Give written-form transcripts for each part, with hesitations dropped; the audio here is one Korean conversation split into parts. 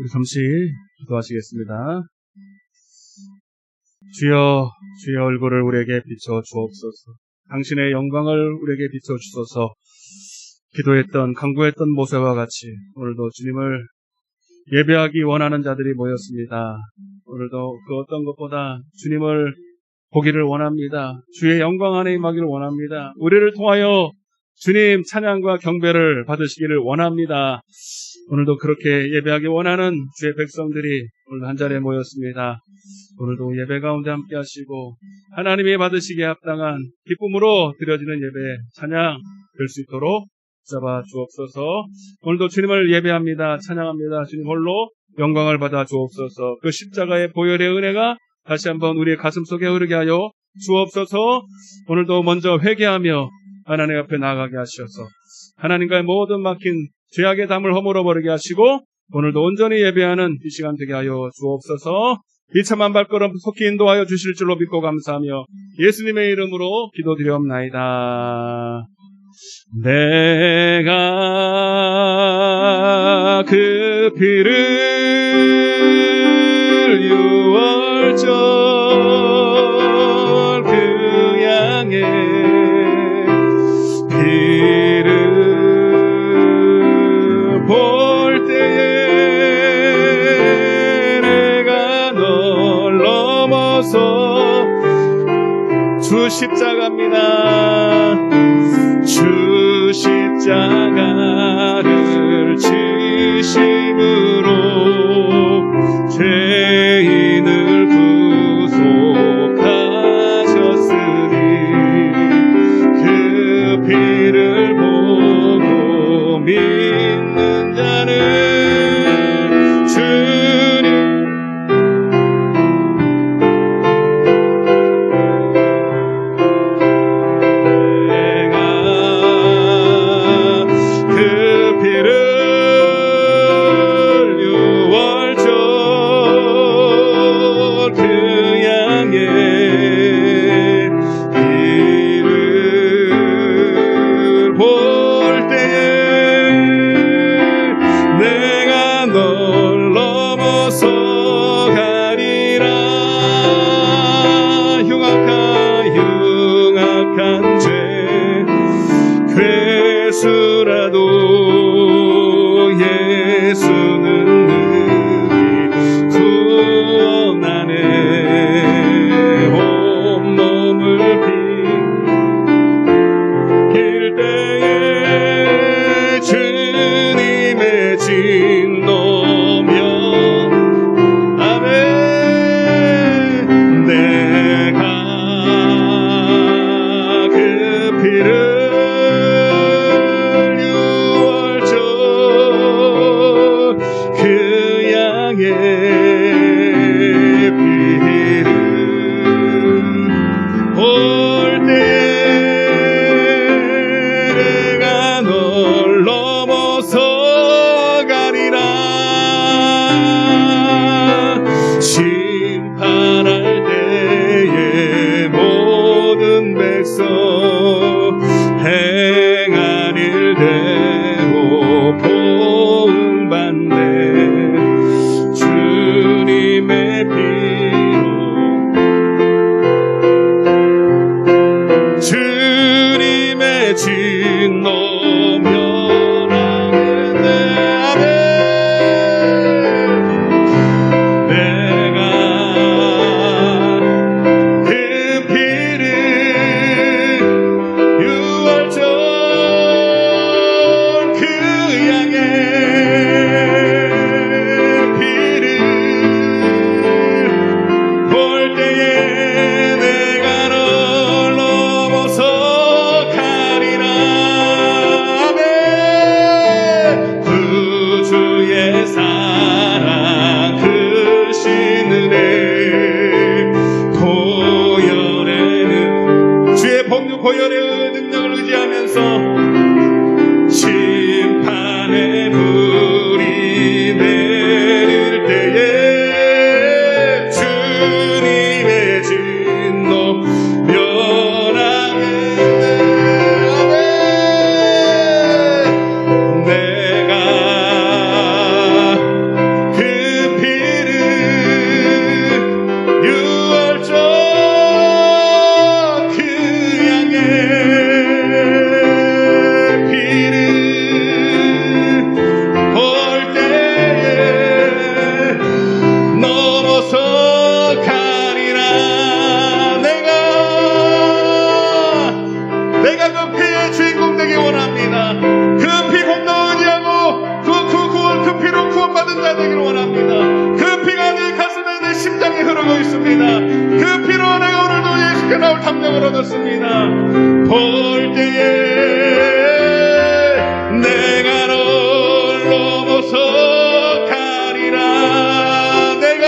우리 잠시 기도하시겠습니다. 주여, 주의 얼굴을 우리에게 비춰 주옵소서. 당신의 영광을 우리에게 비춰 주소서. 기도했던, 간구했던 모세와 같이 오늘도 주님을 예배하기 원하는 자들이 모였습니다. 오늘도 그 어떤 것보다 주님을 보기를 원합니다. 주의 영광 안에 임하기를 원합니다. 우리를 통하여 주님 찬양과 경배를 받으시기를 원합니다. 오늘도 그렇게 예배하기 원하는 주의 백성들이 오늘 한자리에 모였습니다. 오늘도 예배 가운데 함께 하시고 하나님이 받으시기에 합당한 기쁨으로 드려지는 예배 찬양 될 수 있도록 잡아 주옵소서. 오늘도 주님을 예배합니다. 찬양합니다. 주님 홀로 영광을 받아 주옵소서. 그 십자가의 보혈의 은혜가 다시 한번 우리의 가슴 속에 흐르게 하여 주옵소서. 오늘도 먼저 회개하며 하나님 앞에 나아가게 하셔서 하나님과의 모든 막힌 죄악의 담을 허물어버리게 하시고 오늘도 온전히 예배하는 이 시간 되게 하여 주옵소서. 비참한 발걸음 속히 인도하여 주실 줄로 믿고 감사하며 예수님의 이름으로 기도드리옵나이다. 내가 그 피를 유월절 그 양의 피를 볼 때에 내가 널 넘어서 주 십자가입니다. 주 십자가를 지심으로 죄인을 구속하셨으니 그 피를 보고 믿는 자는 주님 받은 자 되기를 원합니다. 그 피가 내 가슴에 내 심장에 흐르고 있습니다. 그 피로 내가 오늘도 예수께 나올 탐정을 얻었습니다. 볼 때에 내가 널 넘어서 가리라. 내가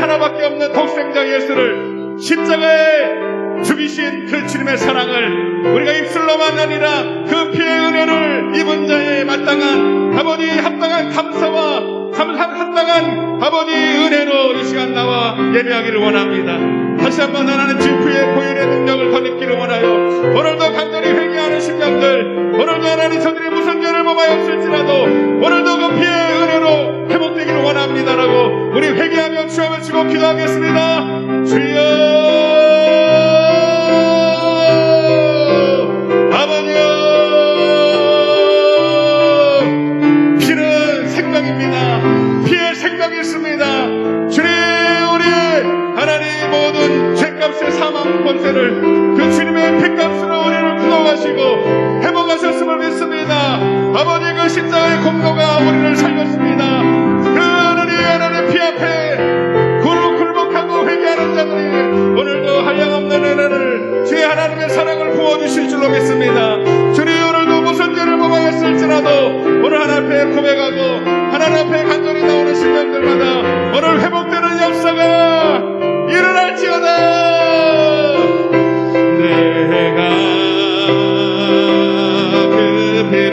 하나밖에 없는 독생자 예수를 십자가에 죽이신 그 주님의 사랑을 우리가 입술로만 아니라 그 피의 은혜를 입은 자의 마땅한 아버지 합당한 감사와 합당한 아버지 은혜로 이 시간 나와 예배하기를 원합니다. 다시 한번 하나님 주의 고연의 능력을 덧입기를 원하여 오늘도 간절히 회개하는 심령들, 오늘도 하나님 저들이 무슨 죄를 범하였을지라도 오늘도 그 피의 은혜로 회복되기를 원합니다라고 우리 회개하며 주함을 치고 기도하겠습니다. 주여 아버지여, 피는 생명입니다. 피에 생명이 있습니다. 주님, 우리의 하나님 모든 죄값의 사망 권세를 그 주님의 피값으로 우리를 구원하시고 회복하셨음을 믿습니다. 아버지 그 십자가의 공로가 우리를 살렸습니다. 그 하나님 피 앞에 굴복하고 회개하는 자들이 오늘도 한량없는 은혜를 주의 하나님의 사랑을 부어주실 줄로 믿습니다. 주님, 오늘도 무슨 죄를 범하였을지라도 오늘 하나님 앞에 고백하고 하나님 앞에 간절히 나오는 심령들마다 오늘 회복되는 역사가 일어날지어다. 내가 그 피를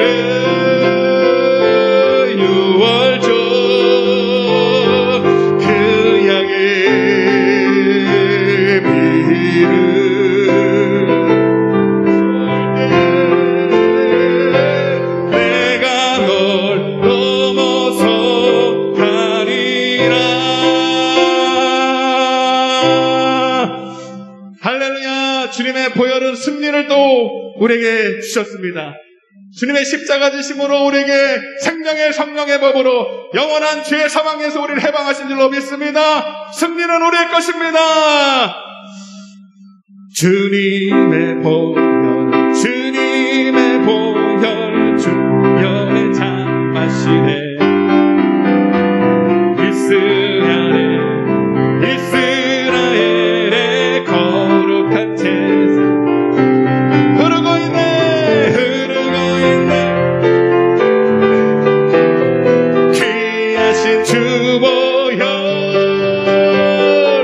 유월절 그 양의 피를 내가 널 넘어서 가리라. 할렐루야. 주님의 보혈은 승리를 또 우리에게 주셨습니다. 주님의 십자가 지심으로 우리에게 생명의 성령의 법으로 영원한 죄의 사망에서 우리를 해방하신 줄로 믿습니다. 승리는 우리의 것입니다. 주님의 보혈, 주님의 보혈, 주님의 참 마시네. 이스라엘의 거룩한 제사 흐르고 있네, 흐르고 있네. 귀하신 주 보혈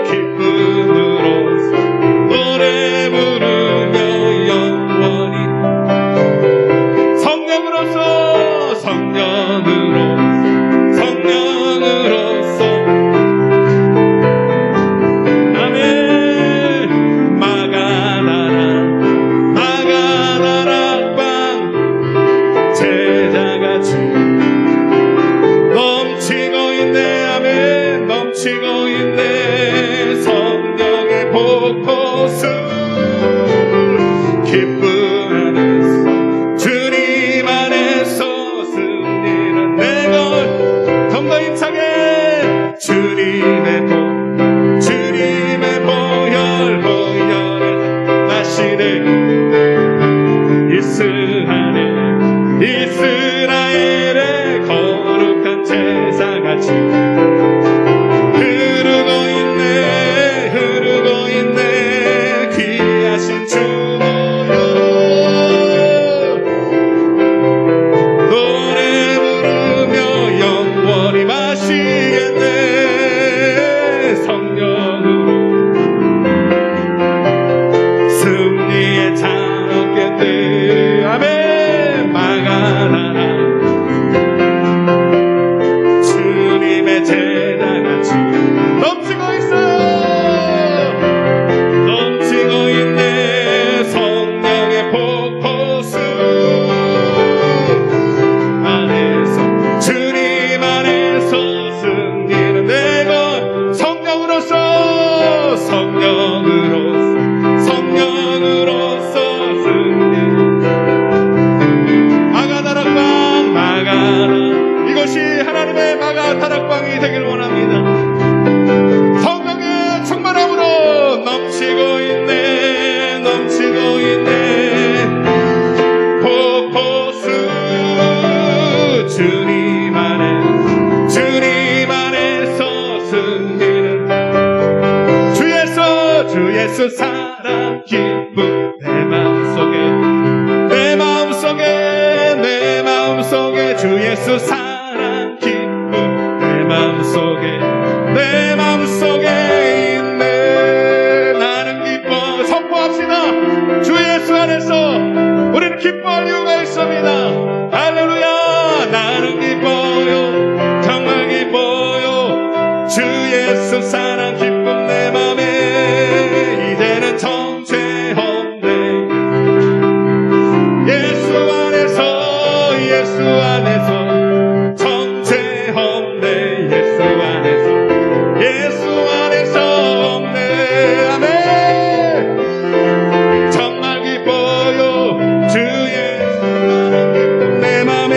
기쁨으로 노래 부르며 영원히 성령으로서 아멘. 마가다라 빵 제자같이 넘치고 있네. 아멘. 넘치고 있네. 성령의 폭포수 기쁨 안에서 주님 안에서 승리는 내것 더 힘차게 주님의 보혈을 마시네. 이스라엘의 거룩한 제사같이 흐르고 있네 귀하신 주 보혈 노래 부르며 영원히 마시겠네. 성령으로 승리의 자 없네. 아멘. 막아라라. 주님의 재단같이 넘치고 있어요. 넘치고 있네. 성령의 폭포수 안에서, 주님 안에서 승리는 내건 성령으로서 승리. 마가다락방 마가라. 이것이 하나님의 마가다락방이 되길 원합니다. 성령의 충만함으로 넘치고 있네. 넘치고 있네. 폭포수 주님 안에서 승리는 주 예수 사랑 기쁨 내 마음속에 주 예수 사랑 기쁨 내 마음속에 있네. 나는 기뻐. 선포합시다. 주 예수 안에서 우리는 기뻐할 이유가 있습니다. 할렐루야. 나는 기뻐요. 정말 기뻐요. 주 예수 사랑 기쁨 내 맘에 이제는 정죄 없네. 예수 안에서 정죄 없네. 예수 안에서 없네. 아멘. 정말 기뻐요. 주 예수 사랑 기쁨 내 맘에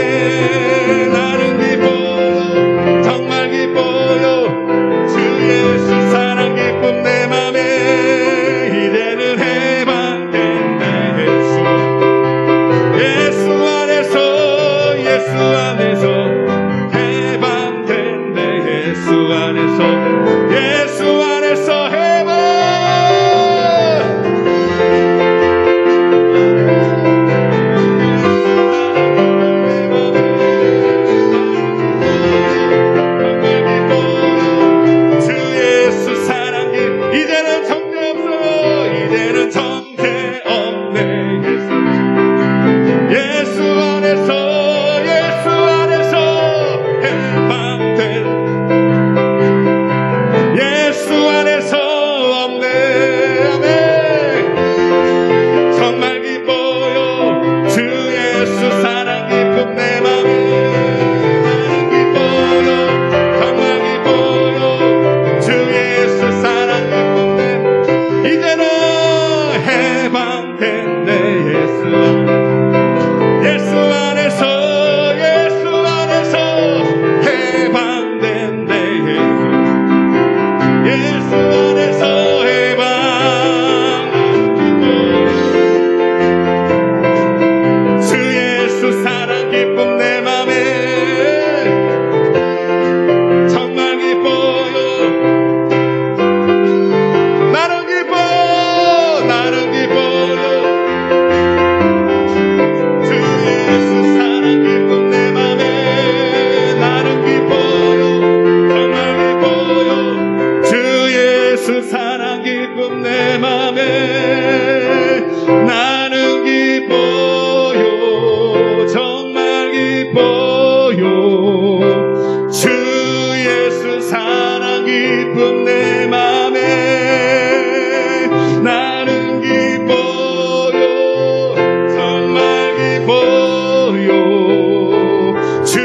나는 기뻐요. 정말 기뻐요. 주 예수 사랑 기쁨 내 맘에 이제는 해방된다. 예수 안에서 해방된대. 예수 안에서 해방. 주 예수 사랑이 이제는 정죄 없어요. 이제는 정죄 없네. 예수 안에서 해방된. 예수 안에서 없네. 아멘. 정말 기뻐요. 주 예수 사랑 기쁨 내 맘에 나는 기뻐요. 정말 기뻐요. 주 예수 사랑 기쁨 내 이제는 해방됐네. 예수 안에서 해방된대. 예수 안에서 해방. 주 예수 사랑 기쁨 내 맘에 정말 기뻐요. 나는 기뻐요. 주 예수 사랑 기쁨 내 맘에 나는 기뻐요. 정말 기뻐요. 주 예수 사랑 기쁨 내 맘에 나는 기뻐요. 정말 기뻐요. 주 예수 사랑 기쁨 내 맘에 나는 기뻐요. 정말 기뻐요. 주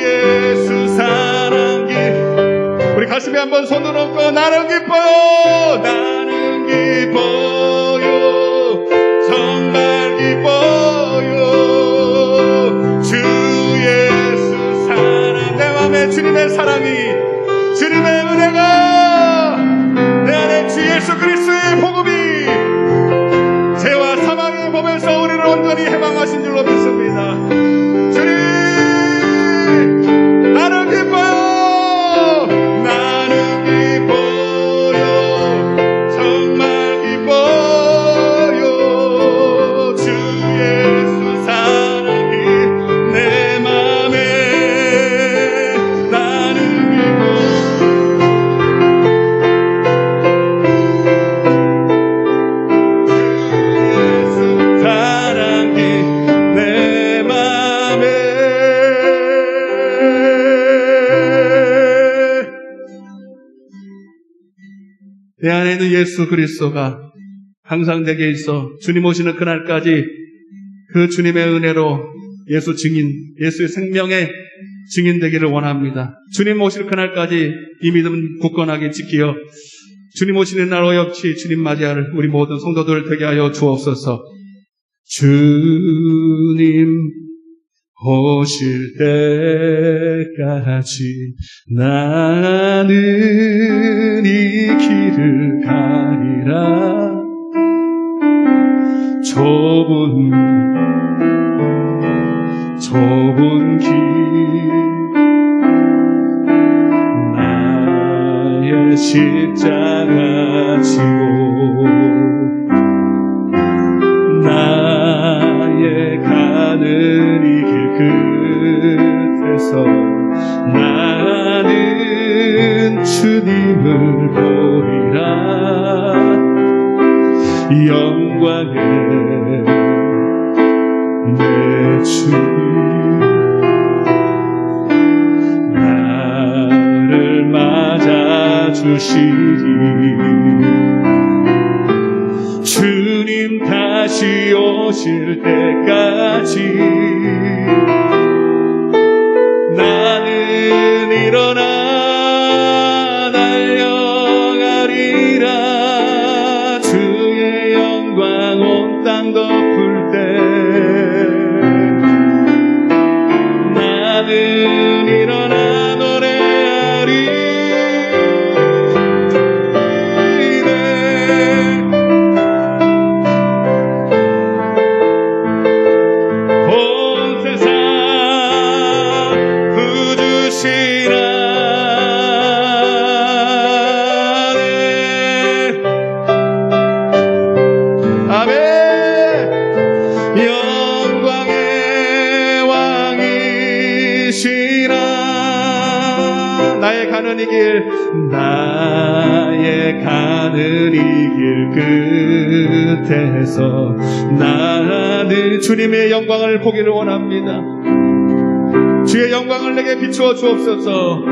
예수 사랑 기쁨. 우리 가슴에 한번 손을 얹고 나는 기뻐요. 나는 기뻐요. 정말 기뻐요. 주 예수 사랑. 내 맘에 주님의 사랑이, 주님의 은혜가 내 안에 주 예수 그리스도의 복음이 죄와 사망의 법에서 우리를 온전히 해방하신 줄로 믿습니다. 주님, 나는 기뻐요. 나는 기뻐요. 정말 기뻐요. 주 예수 사랑이 내 맘에 나는 기뻐요. 주 예수 사랑 내 안에 있는 예수 그리스도가 항상 내게 있어 주님 오시는 그날까지 그 주님의 은혜로 예수 증인, 예수의 생명의 증인 되기를 원합니다. 주님 오실 그날까지 이 믿음 굳건하게 지키어 주님 오시는 날 어엽지 주님 맞이할 우리 모든 성도들 되게 하여 주옵소서. 주님 오실 때까지 나는 이 길을 가리라. 좁은 길 나의 십자가 지고 나의 가는 이 길 끝에서 나는 주님을 보리라. 영광의 내 주님 나를 맞아주시리. 주님 다시 오실 때까지 나는 일어나 달려가리라. 주의 영광 온 땅 덮을 때 나는 일어나 노래하리. 온 세상 구주시라. 아멘. 영광의 왕이시라. 나의 가는 이 길, 나의 가는 이 길 끝에서 나는 주님의 영광을 보기를 원합니다. 주의 영광을 내게 비추어 주옵소서.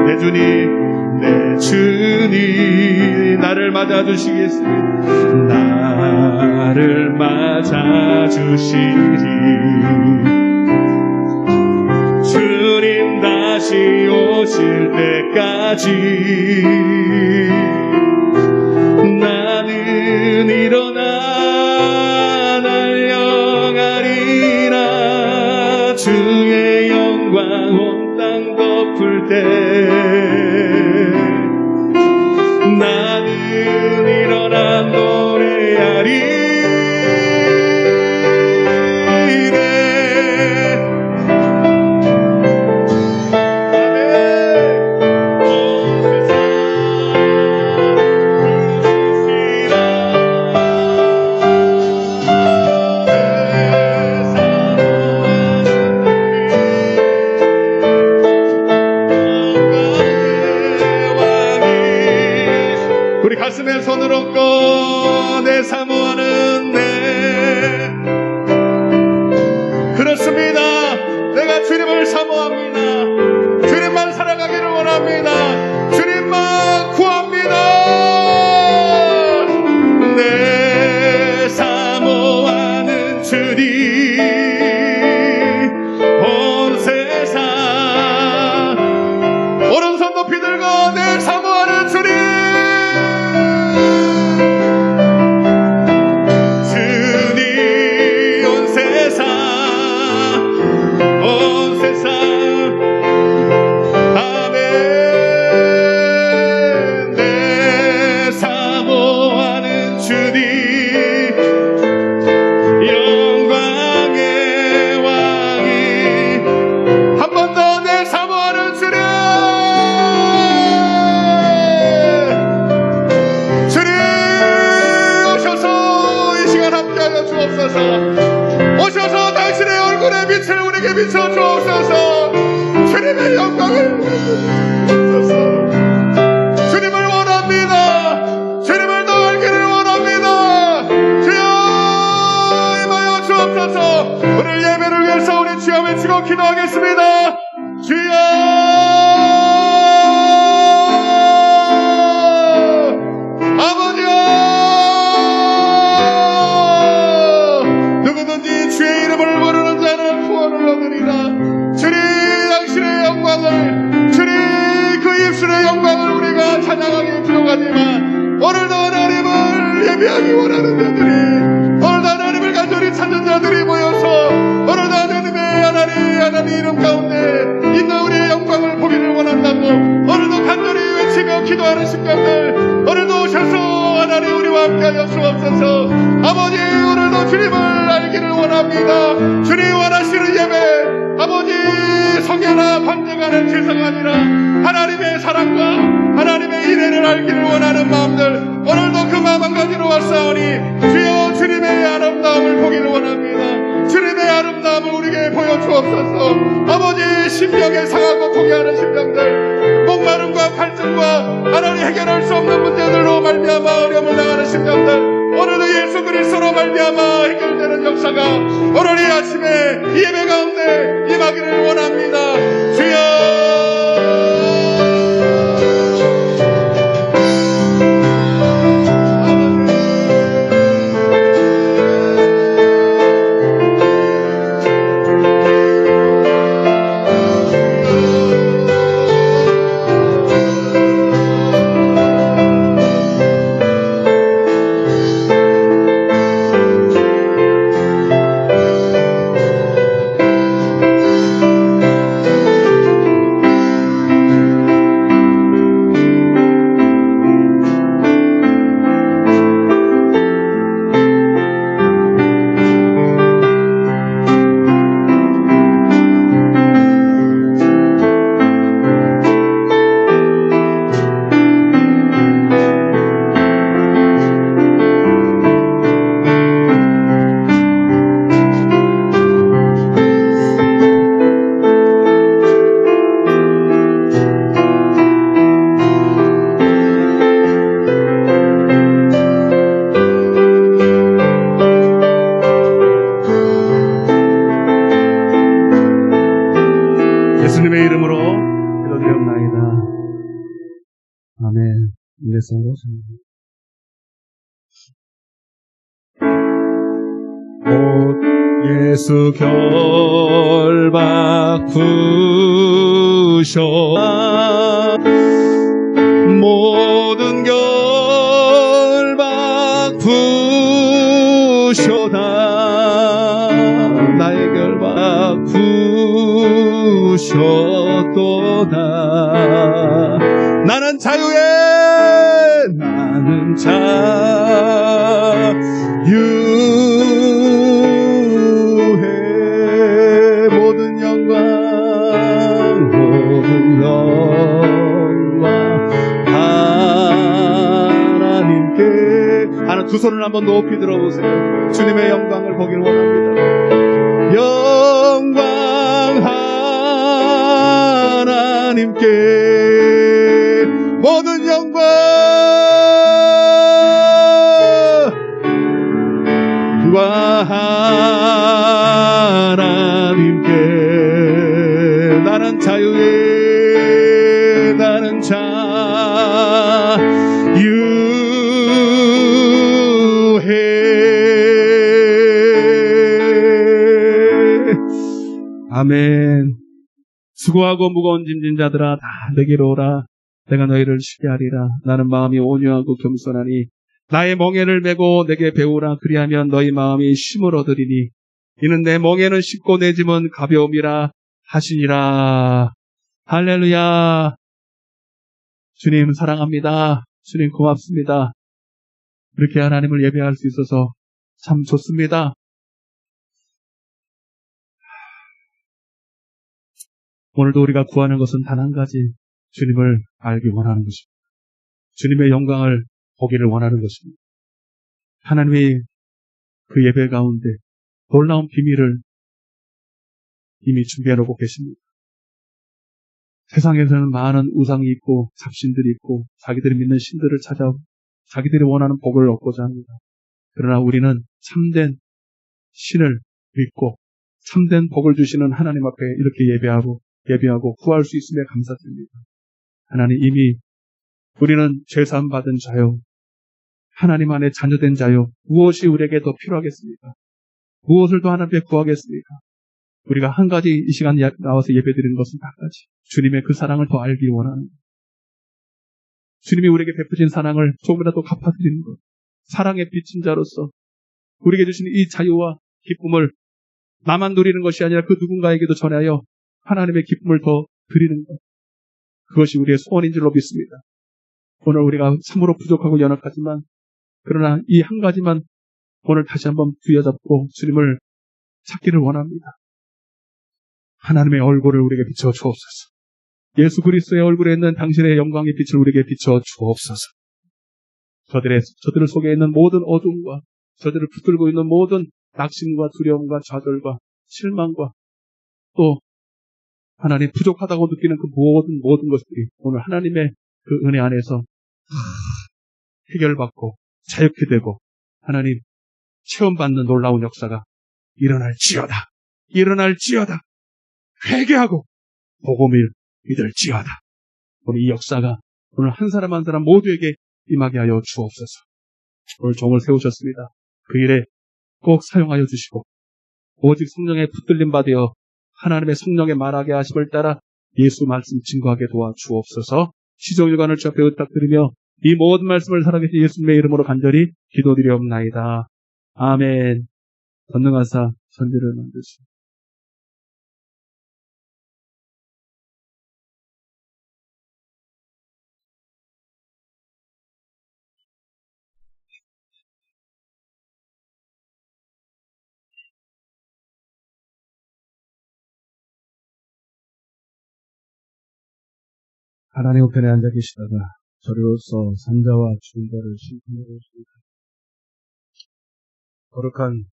내 주님, 내 주님 나를 맞아주시겠습니다. 나를 맞아주시리. 주님 다시 오실 때까지 나는 일어나 달려가리라. 주의 영광 온 땅 덮을 때 나는 일어나 노래하리. 우리 가슴에 손을 얹고 내 사모하는 내 그렇습니다. 내가 주님을 사모합니다. 주님만 살아가기를 원합니다. 주님만 구합니다. 내 사모하는 주님 온 세상 오른손 높이 들고 내 사모하는 주님 오셔서 당신의 얼굴에 빛을 우리에게 비춰주옵소서. 주님의 영광을 주옵소서. 주님을 원합니다. 주님을 더 알기를 원합니다. 주여 임하여 주옵소서. 오늘 예배를 위해서 우리 주여 외치고 기도하겠습니다. 주여 예배하기 원하는 자들이, 오늘도 하나님을 간절히 찾는 자들이 모여서 오늘도 하나님 이름 가운데 있는 우리의 영광을 보기를 원한다고 오늘도 간절히 외치며 기도하는 심령들, 오늘도 오셔서 하나님 우리와 함께하여 주옵소서. 아버지, 오늘도 주님을 알기를 원합니다. 주님 원하시는 예배, 아버지 성회나 관대가는 제사가 아니라 하나님의 사랑과 하나님의 인애를 알기를 원하는 마음들, 오늘도 그 마음 한 가지로 왔사오니 주여 주님의 아름다움을 보기를 원합니다. 주님의 아름다움을 우리에게 보여주옵소서. 아버지, 심령에 상하고 통해하는 심령들, 목마름과 갈증과 하나님 해결할 수 없는 문제들로 말미암아 어려움을 당하는 심령들, 오늘도 예수 그리스도로 말미암아 해결되는 역사가 오늘 이 아침에 이 예배 가운데 임하기를 원합니다. 주여, 예수님의 이름으로 기도드렸나이다. 아멘. 인내성으로 곧 예수 결박 부셔 모든 결박 부셔다. 나의 결박 부셔도다. 나는 자유해, 나는 자유해. 모든 영광 하나님께. 하나 두 손을 한번 높이 들어보세요. 주님의 영광을 보기를 원합니다. 영광 하나님께 모든 영광 하나님께. 나는 자유해, 나는 자유해. 아멘. 수고하고 무거운 짐진 자들아 다 내게로 오라. 내가 너희를 쉬게 하리라. 나는 마음이 온유하고 겸손하니 나의 멍에를 메고 내게 배우라. 그리하면 너희 마음이 쉼을 얻으리니 이는 내 멍에는 쉽고 내 짐은 가벼움이라 하시니라. 할렐루야. 주님 사랑합니다. 주님 고맙습니다. 이렇게 하나님을 예배할 수 있어서 참 좋습니다. 오늘도 우리가 구하는 것은 단 한 가지, 주님을 알기 원하는 것입니다. 주님의 영광을 보기를 원하는 것입니다. 하나님이 그 예배 가운데 놀라운 비밀을 이미 준비해 놓고 계십니다. 세상에서는 많은 우상이 있고 잡신들이 있고 자기들이 믿는 신들을 찾아 자기들이 원하는 복을 얻고자 합니다. 그러나 우리는 참된 신을 믿고 참된 복을 주시는 하나님 앞에 이렇게 예배하고 구할 수 있음에 감사드립니다. 하나님, 이미 우리는 죄사함 받은 자요, 하나님 안에 자녀된 자요, 무엇이 우리에게 더 필요하겠습니까? 무엇을 더 하나님께 구하겠습니까? 우리가 한 가지 이 시간 나와서 예배드리는 것은 한 가지, 주님의 그 사랑을 더 알기 원하는 것, 주님이 우리에게 베푸신 사랑을 조금이라도 갚아드리는 것, 사랑의 빚진 자로서 우리에게 주신 이 자유와 기쁨을 나만 누리는 것이 아니라 그 누군가에게도 전하여 하나님의 기쁨을 더 드리는 것. 그것이 우리의 소원인 줄로 믿습니다. 오늘 우리가 참으로 부족하고 연약하지만 그러나 이 한 가지만 오늘 다시 한번 부여잡고 주님을 찾기를 원합니다. 하나님의 얼굴을 우리에게 비춰 주옵소서. 예수 그리스도의 얼굴에 있는 당신의 영광의 빛을 우리에게 비춰 주옵소서. 저들 속에 있는 모든 어둠과 저들을 붙들고 있는 모든 낙심과 두려움과 좌절과 실망과 또 하나님 부족하다고 느끼는 그 모든 것들이 오늘 하나님의 그 은혜 안에서 해결받고 자유케 되고 하나님 체험받는 놀라운 역사가 일어날지어다. 회개하고 복음을 믿을지어다. 오늘 이 역사가 오늘 한 사람 한 사람 모두에게 임하게 하여 주옵소서. 오늘 종을 세우셨습니다. 그 일에 꼭 사용하여 주시고 오직 성령에 붙들림 받아 하나님의 성령의 말하게 하심을 따라 예수 말씀 증거하게 도와주옵소서. 시종일관을 주 앞에 의탁드리며 이 모든 말씀을 살아계신 예수님의 이름으로 간절히 기도드리옵나이다. 아멘. 전능하사 천지를 만드시고 하나님 우편에 앉아 계시다가 저리로서 산자와 죽은 자를 심판하고 있습니다. 거룩한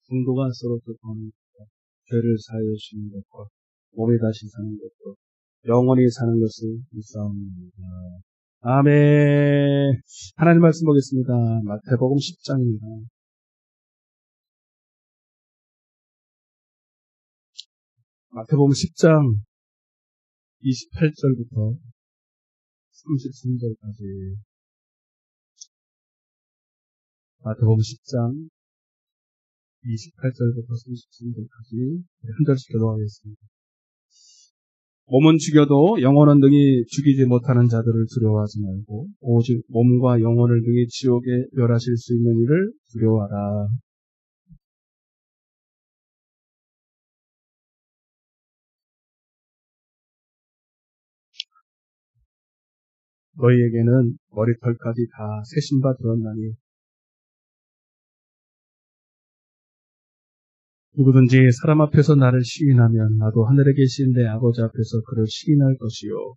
성도가 서로 교통하는 것과 죄를 사하여 주시는 것과 몸에 다시 사는 것과 영원히 사는 것을 믿사옵나이다. 아멘. 하나님 말씀 보겠습니다. 마태복음 10장입니다. 마태복음 10장 28절부터 33절까지 마태복음 10장 28절부터 33절까지 한 절씩 교도하겠습니다. 몸은 죽여도 영혼은 능히 죽이지 못하는 자들을 두려워하지 말고 오직 몸과 영혼을 능히 지옥에 멸하실 수 있는 이를 두려워하라. 너희에게는 머리털까지 다 세신 바 되었나니 누구든지 사람 앞에서 나를 시인하면 나도 하늘에 계신 내 아버지 앞에서 그를 시인할 것이요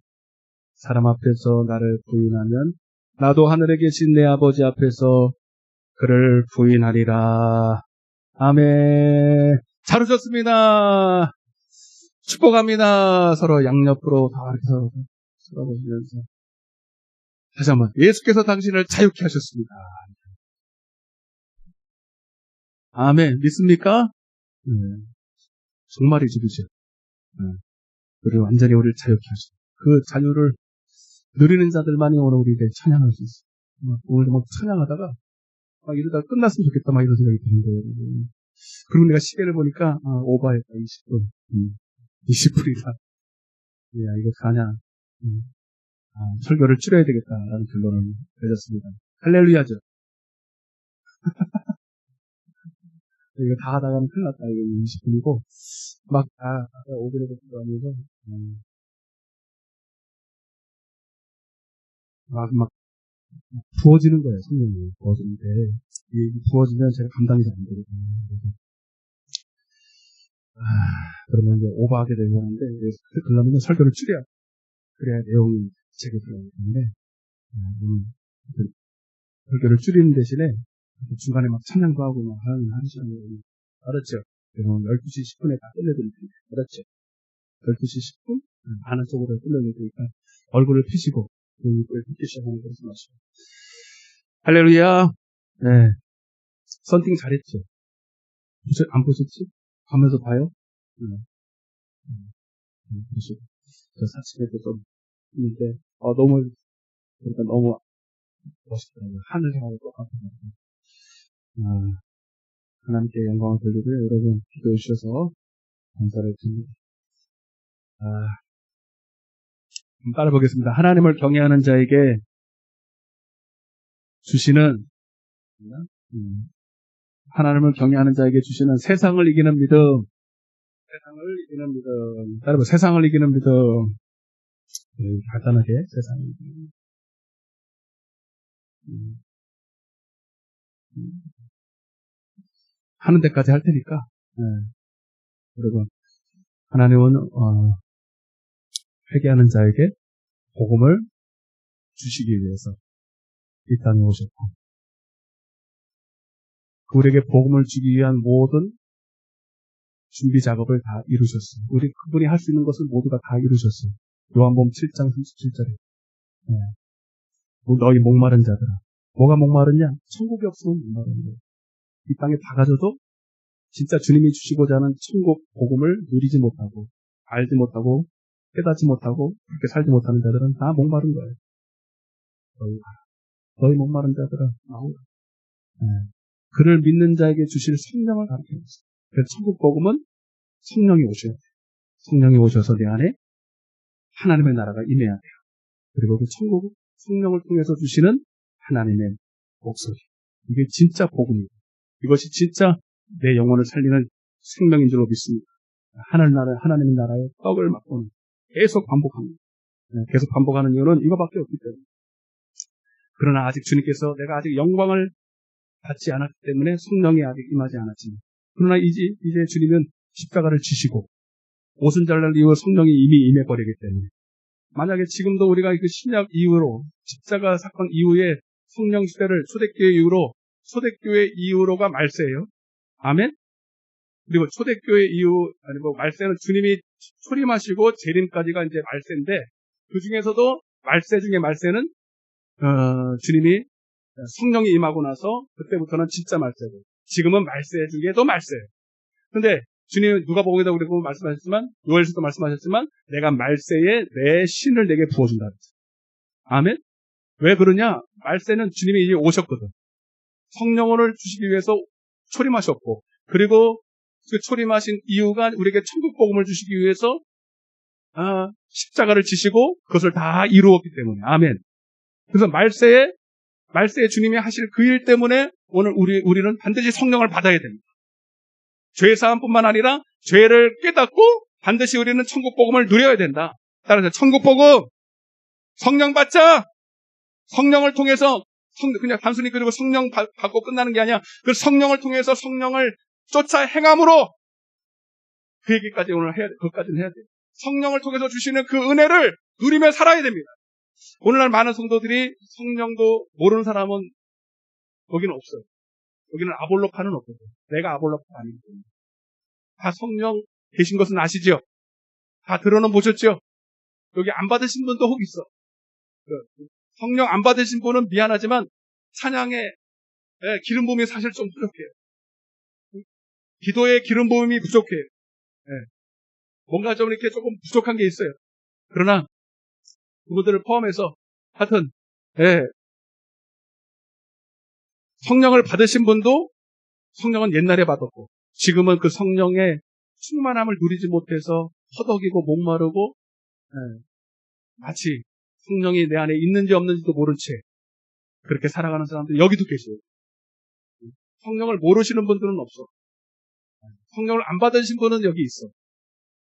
사람 앞에서 나를 부인하면 나도 하늘에 계신 내 아버지 앞에서 그를 부인하리라. 아멘. 잘 오셨습니다. 축복합니다. 서로 양옆으로 다 이렇게 서보시면서 다시 한번 예수께서 당신을 자유케 하셨습니다. 아멘. 믿습니까? 정말이죠, 그죠? 그리고 완전히 우리를 자유케 하시고 그 자유를 누리는 자들만이 오늘 우리에게 찬양할 수 있어요. 오늘도 막 찬양하다가 막 이러다가 끝났으면 좋겠다 막 이런 생각이 드는 거예요. 그리고 내가 시계를 보니까 오버했다 20분 20분이다. 야 이거 가냐 설교를 줄여야 되겠다라는 결론을 내렸습니다. 할렐루야죠. 이거 다 하다가는 큰일 났다. 이거 20분이고 막 오버를 것도 아니고 막 부어지는 거예요. 성령이 부어지는데 부어지면 제가 감당이 잘 안 되거든요. 그러면 이제 오버하게 되는데 그러면 설교를 줄여야 그래야 내용이 책에 들어가기 때문에 설교를 줄이는 대신에 중간에 막 찬양도 하고 막 하는 시간이 알았죠? 그러면 12시 10분에 다 끝내드릴 텐데 알았죠? 12시 10분 반은 쪽으로 끝내드릴 테니까 얼굴을 피시고 듣기 시작하는 것을 마시고 할렐루야. 네. 썬팅 잘했죠? 안 보셨지? 가면서 봐요? 보시고 저 사실에도 좀 있는데 너무 그러니까 너무 멋있더라고요. 하늘 향하고 똑같은 하나님께 영광을 돌리고요. 여러분 기도해 주셔서 감사를 드립니다. 따라보겠습니다. 하나님을 경외하는 자에게 주시는 하나님을 경외하는 자에게 주시는 세상을 이기는 믿음. 세상을 이기는 믿음. 여러분, 세상을 이기는 믿음. 간단하게 세상을 이기는 믿음. 하는 데까지 할 테니까. 여러분, 하나님은 회개하는 자에게 복음을 주시기 위해서 이 땅에 오셨고, 우리에게 복음을 주기 위한 모든 준비 작업을 다 이루셨어요. 그분이 할 수 있는 것을 모두가 다 이루셨어요. 요한복음 7장 37절에 너희 목마른 자들아. 뭐가 목마르냐? 천국이 없으면 목마른 거예요. 이 땅에 다 가져도 진짜 주님이 주시고자 하는 천국 복음을 누리지 못하고, 알지 못하고, 깨닫지 못하고, 그렇게 살지 못하는 자들은 다 목마른 거예요. 너희 목마른 자들아 나오라. 그를 믿는 자에게 주실 성령을 가르쳐 줬어요. 그래서 천국 복음은 성령이 오셔야 돼요. 성령이 오셔서 내 안에 하나님의 나라가 임해야 돼요. 그리고 그 천국 성령을 통해서 주시는 하나님의 목소리. 이게 진짜 복음이에요. 이것이 진짜 내 영혼을 살리는 생명인 줄로 믿습니다. 하나님의 나라의 떡을 맛보는 계속 반복합니다. 계속 반복하는 이유는 이거밖에 없기 때문에. 그러나 아직 주님께서 내가 아직 영광을 받지 않았기 때문에 성령이 아직 임하지 않았지만, 그러나 이제 주님은 십자가를 지시고 옷은 잘날 이후 성령이 이미 임해버리기 때문에, 만약에 지금도 우리가 그 신약 이후로 십자가 사건 이후에 성령 시대를 초대교회 이후로가 말세예요. 아멘? 그리고 초대교회 이후, 말세는 주님이 초림하시고 재림까지가 이제 말세인데, 그 중에서도 말세 중에 말세는, 주님이 성령이 임하고 나서 그때부터는 진짜 말세고, 지금은 말세 중에도 말세예요. 근데 주님은 누가복음에도 그리고 말씀하셨지만, 요엘서도 말씀하셨지만, 내가 말세에 내 신을 내게 부어준다 그랬어요. 아멘? 왜 그러냐? 말세는 주님이 이제 오셨거든. 성령을 주시기 위해서 초림하셨고, 그리고 그 초림하신 이유가 우리에게 천국 복음을 주시기 위해서 십자가를 지시고 그것을 다 이루었기 때문에. 아멘. 그래서 말세에 주님이 하실 그 일 때문에 오늘 우리는 반드시 성령을 받아야 됩니다. 죄 사함뿐만 아니라 죄를 깨닫고 반드시 우리는 천국 복음을 누려야 된다. 따라서 천국 복음, 성령 받자. 성령을 통해서 그냥 단순히 그리고 성령 받고 끝나는 게 아니야. 그 성령을 통해서 성령을 쫓아 행함으로 그 얘기까지 오늘 해야 돼. 그것까지는 해야 돼. 성령을 통해서 주시는 그 은혜를 누리며 살아야 됩니다. 오늘날 많은 성도들이 성령도 모르는 사람은 여기는 없어요. 여기는 아볼로파는 없거든요. 내가 아볼로파 아니기 때문에. 다 성령 계신 것은 아시죠? 다 들어는 보셨죠? 여기 안 받으신 분도 혹 있어. 성령 안 받으신 분은 미안하지만 찬양에 기름 부음이 사실 좀 부족해요. 기도에 기름 부음이 부족해요. 뭔가 좀 이렇게 조금 부족한 게 있어요. 그러나 그분들을 포함해서 하여튼 성령을 받으신 분도 성령은 옛날에 받았고 지금은 그 성령의 충만함을 누리지 못해서 허덕이고 목마르고 마치 성령이 내 안에 있는지 없는지도 모른 채 그렇게 살아가는 사람들이 여기도 계세요. 성령을 모르시는 분들은 없어. 성령을 안 받으신 분은 여기 있어.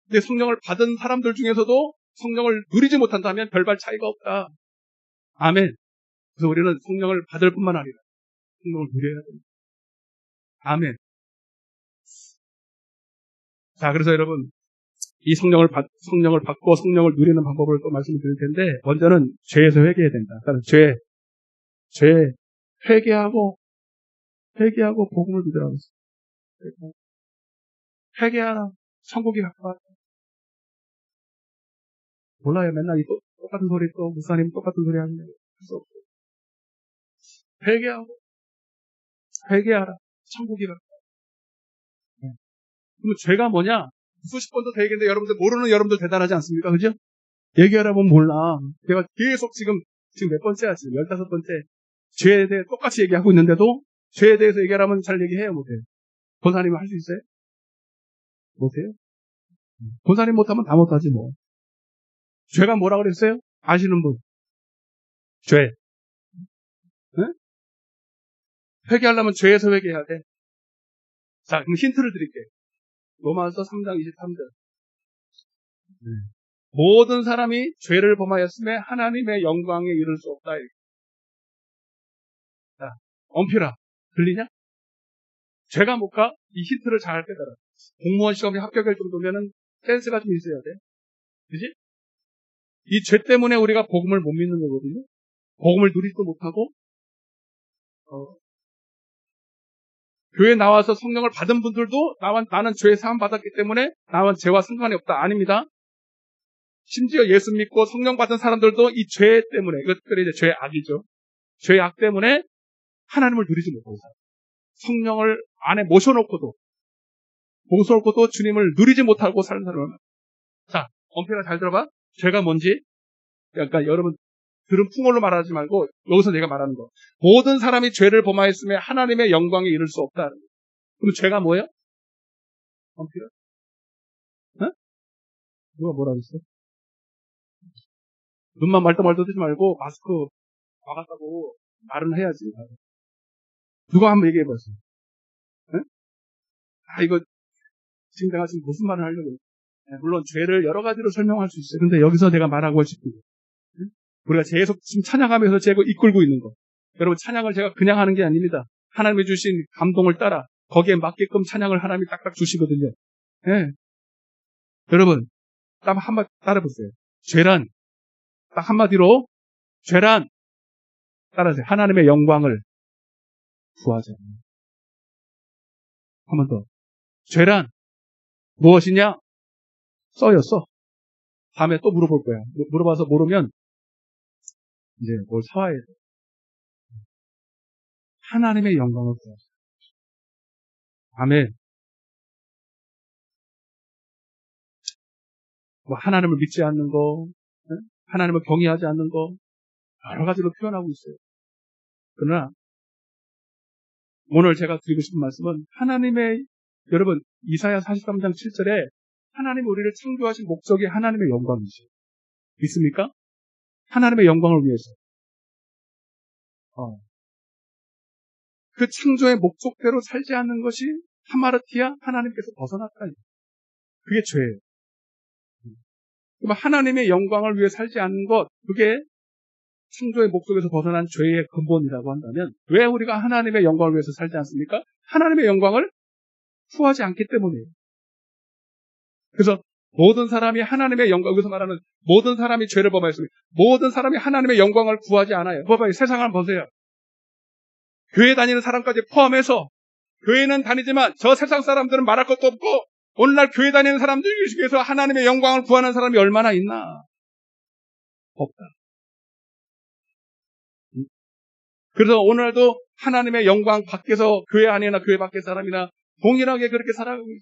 근데 성령을 받은 사람들 중에서도 성령을 누리지 못한다면 별반 차이가 없다. 아멘. 그래서 우리는 성령을 받을 뿐만 아니라 성령을 누려야 됩니다. 아멘. 자, 그래서 여러분 이 성령을 받고 성령을 누리는 방법을 또 말씀을 드릴 텐데, 먼저는 죄에서 회개해야 된다. 일단 죄 회개하고 복음을 믿으라고 했어요. 회개하라. 천국이 가까웠다. 몰라요. 맨날 똑같은 소리 또 목사님 똑같은 소리 하는데 할 수 없어요. 회개하라. 천국이 가까웠다. 그럼 죄가 뭐냐? 수십 번도 되겠는데 여러분들 모르는 여러분들 대단하지 않습니까? 그죠? 얘기하라면 몰라. 제가 계속 지금 몇 번째야? 지금 15번째. 죄에 대해 똑같이 얘기하고 있는데도 죄에 대해서 얘기하라면 잘 얘기해요? 못해요? 권사님은 할 수 있어요? 못해요? 권사님 못하면 다 못하지 뭐. 죄가 뭐라 그랬어요? 아시는 분. 죄. 네? 회개하려면 죄에서 회개해야 돼. 자, 그럼 힌트를 드릴게요. 로마서 3장 23절. 모든 사람이 죄를 범하였음에 하나님의 영광에 이를 수 없다. 자, 엄필아, 들리냐? 죄가 못 가? 이 힌트를 잘 깨달아. 공무원 시험에 합격할 정도면은 센스가 좀 있어야 돼. 그지? 이 죄 때문에 우리가 복음을 못 믿는 거거든요. 복음을 누리지도 못하고, 교회 나와서 성령을 받은 분들도 나는 죄 사함 받았기 때문에 나와 죄와 상관이 없다. 아닙니다. 심지어 예수 믿고 성령 받은 사람들도 이 죄 때문에, 이거 특별히 이제 죄 악이죠. 죄 악 때문에 하나님을 누리지 못하고 살아요. 성령을 안에 모셔놓고도 주님을 누리지 못하고 사는 사람은. 자, 엄폐가 잘 들어봐. 죄가 뭔지. 그러니까 여러분 들은 풍월로 말하지 말고 여기서 내가 말하는 거. 모든 사람이 죄를 범하였으면 하나님의 영광에 이를 수 없다. 그럼 죄가 뭐예요? 엄폐가? 어? 누가 뭐라 그랬어? 눈만 말똥말똥 뜨지 말고 마스크 막았다고 말은 해야지. 누가 한번 얘기해봤어요. 네? 이거 지금 내가 지금 무슨 말을 하려고. 물론 죄를 여러 가지로 설명할 수 있어요. 근데 여기서 내가 말하고 싶은 거. 우리가 계속 지금 찬양하면서 제가 이끌고 있는 거. 여러분 찬양을 제가 그냥 하는 게 아닙니다. 하나님이 주신 감동을 따라 거기에 맞게끔 찬양을 하나님이 딱딱 주시거든요. 네. 여러분 딱 한마디 따라보세요. 죄란 딱 한마디로 죄란 따라하세요. 하나님의 영광을 구하자. 한 번 더. 죄란 무엇이냐? 써요. 다음에 또 물어볼 거야. 물어봐서 모르면 이제 뭘 사와야 돼. 하나님의 영광을 구하자. 아멘. 뭐 하나님을 믿지 않는 거, 하나님을 경외하지 않는 거 여러 가지로 표현하고 있어요. 그러나 오늘 제가 드리고 싶은 말씀은 하나님의 여러분 이사야 43장 7절에 하나님이 우리를 창조하신 목적이 하나님의 영광이죠. 믿습니까? 하나님의 영광을 위해서. 그 창조의 목적대로 살지 않는 것이 하마르티아 하나님께서 벗어났다. 그게 죄예요. 그럼 하나님의 영광을 위해 살지 않는 것, 그게 창조의 목적에서 벗어난 죄의 근본이라고 한다면 왜 우리가 하나님의 영광을 위해서 살지 않습니까? 하나님의 영광을 구하지 않기 때문이에요. 그래서 모든 사람이 하나님의 영광, 여기서 말하는 모든 사람이 죄를 범하였습니다. 모든 사람이 하나님의 영광을 구하지 않아요. 봐봐요. 세상을 한번 보세요. 교회 다니는 사람까지 포함해서 교회는 다니지만 저 세상 사람들은 말할 것도 없고 오늘날 교회 다니는 사람들 중에서 하나님의 영광을 구하는 사람이 얼마나 있나? 없다. 그래서 오늘도 하나님의 영광 밖에서 교회 안이나 교회 밖의 사람이나 동일하게 그렇게 살아가고 있어요.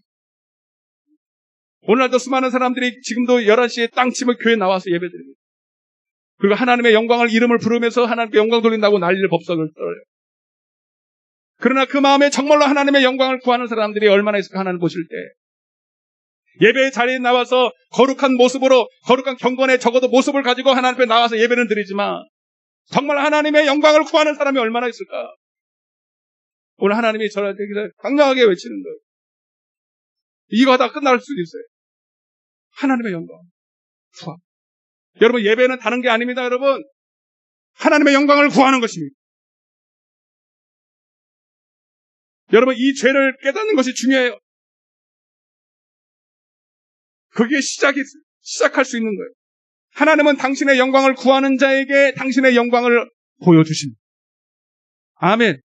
오늘날도 수많은 사람들이 지금도 11시에 땅 치면 교회에 나와서 예배드립니다. 그리고 하나님의 영광을 이름을 부르면서 하나님께 영광 돌린다고 난리를 법석을 떨어요. 그러나 그 마음에 정말로 하나님의 영광을 구하는 사람들이 얼마나 있을까 하나님 보실 때 예배의 자리에 나와서 거룩한 모습으로 거룩한 경건에 적어도 모습을 가지고 하나님 앞에 나와서 예배는 드리지만 정말 하나님의 영광을 구하는 사람이 얼마나 있을까? 오늘 하나님이 저한테 강력하게 외치는 거예요. 이거 하다 끝날 수도 있어요. 하나님의 영광 구하. 여러분 예배는 다른 게 아닙니다. 여러분 하나님의 영광을 구하는 것입니다. 여러분 이 죄를 깨닫는 것이 중요해요. 그게 시작할 수 있는 거예요. 하나님은 당신의 영광을 구하는 자에게 당신의 영광을 보여주십니다. 아멘.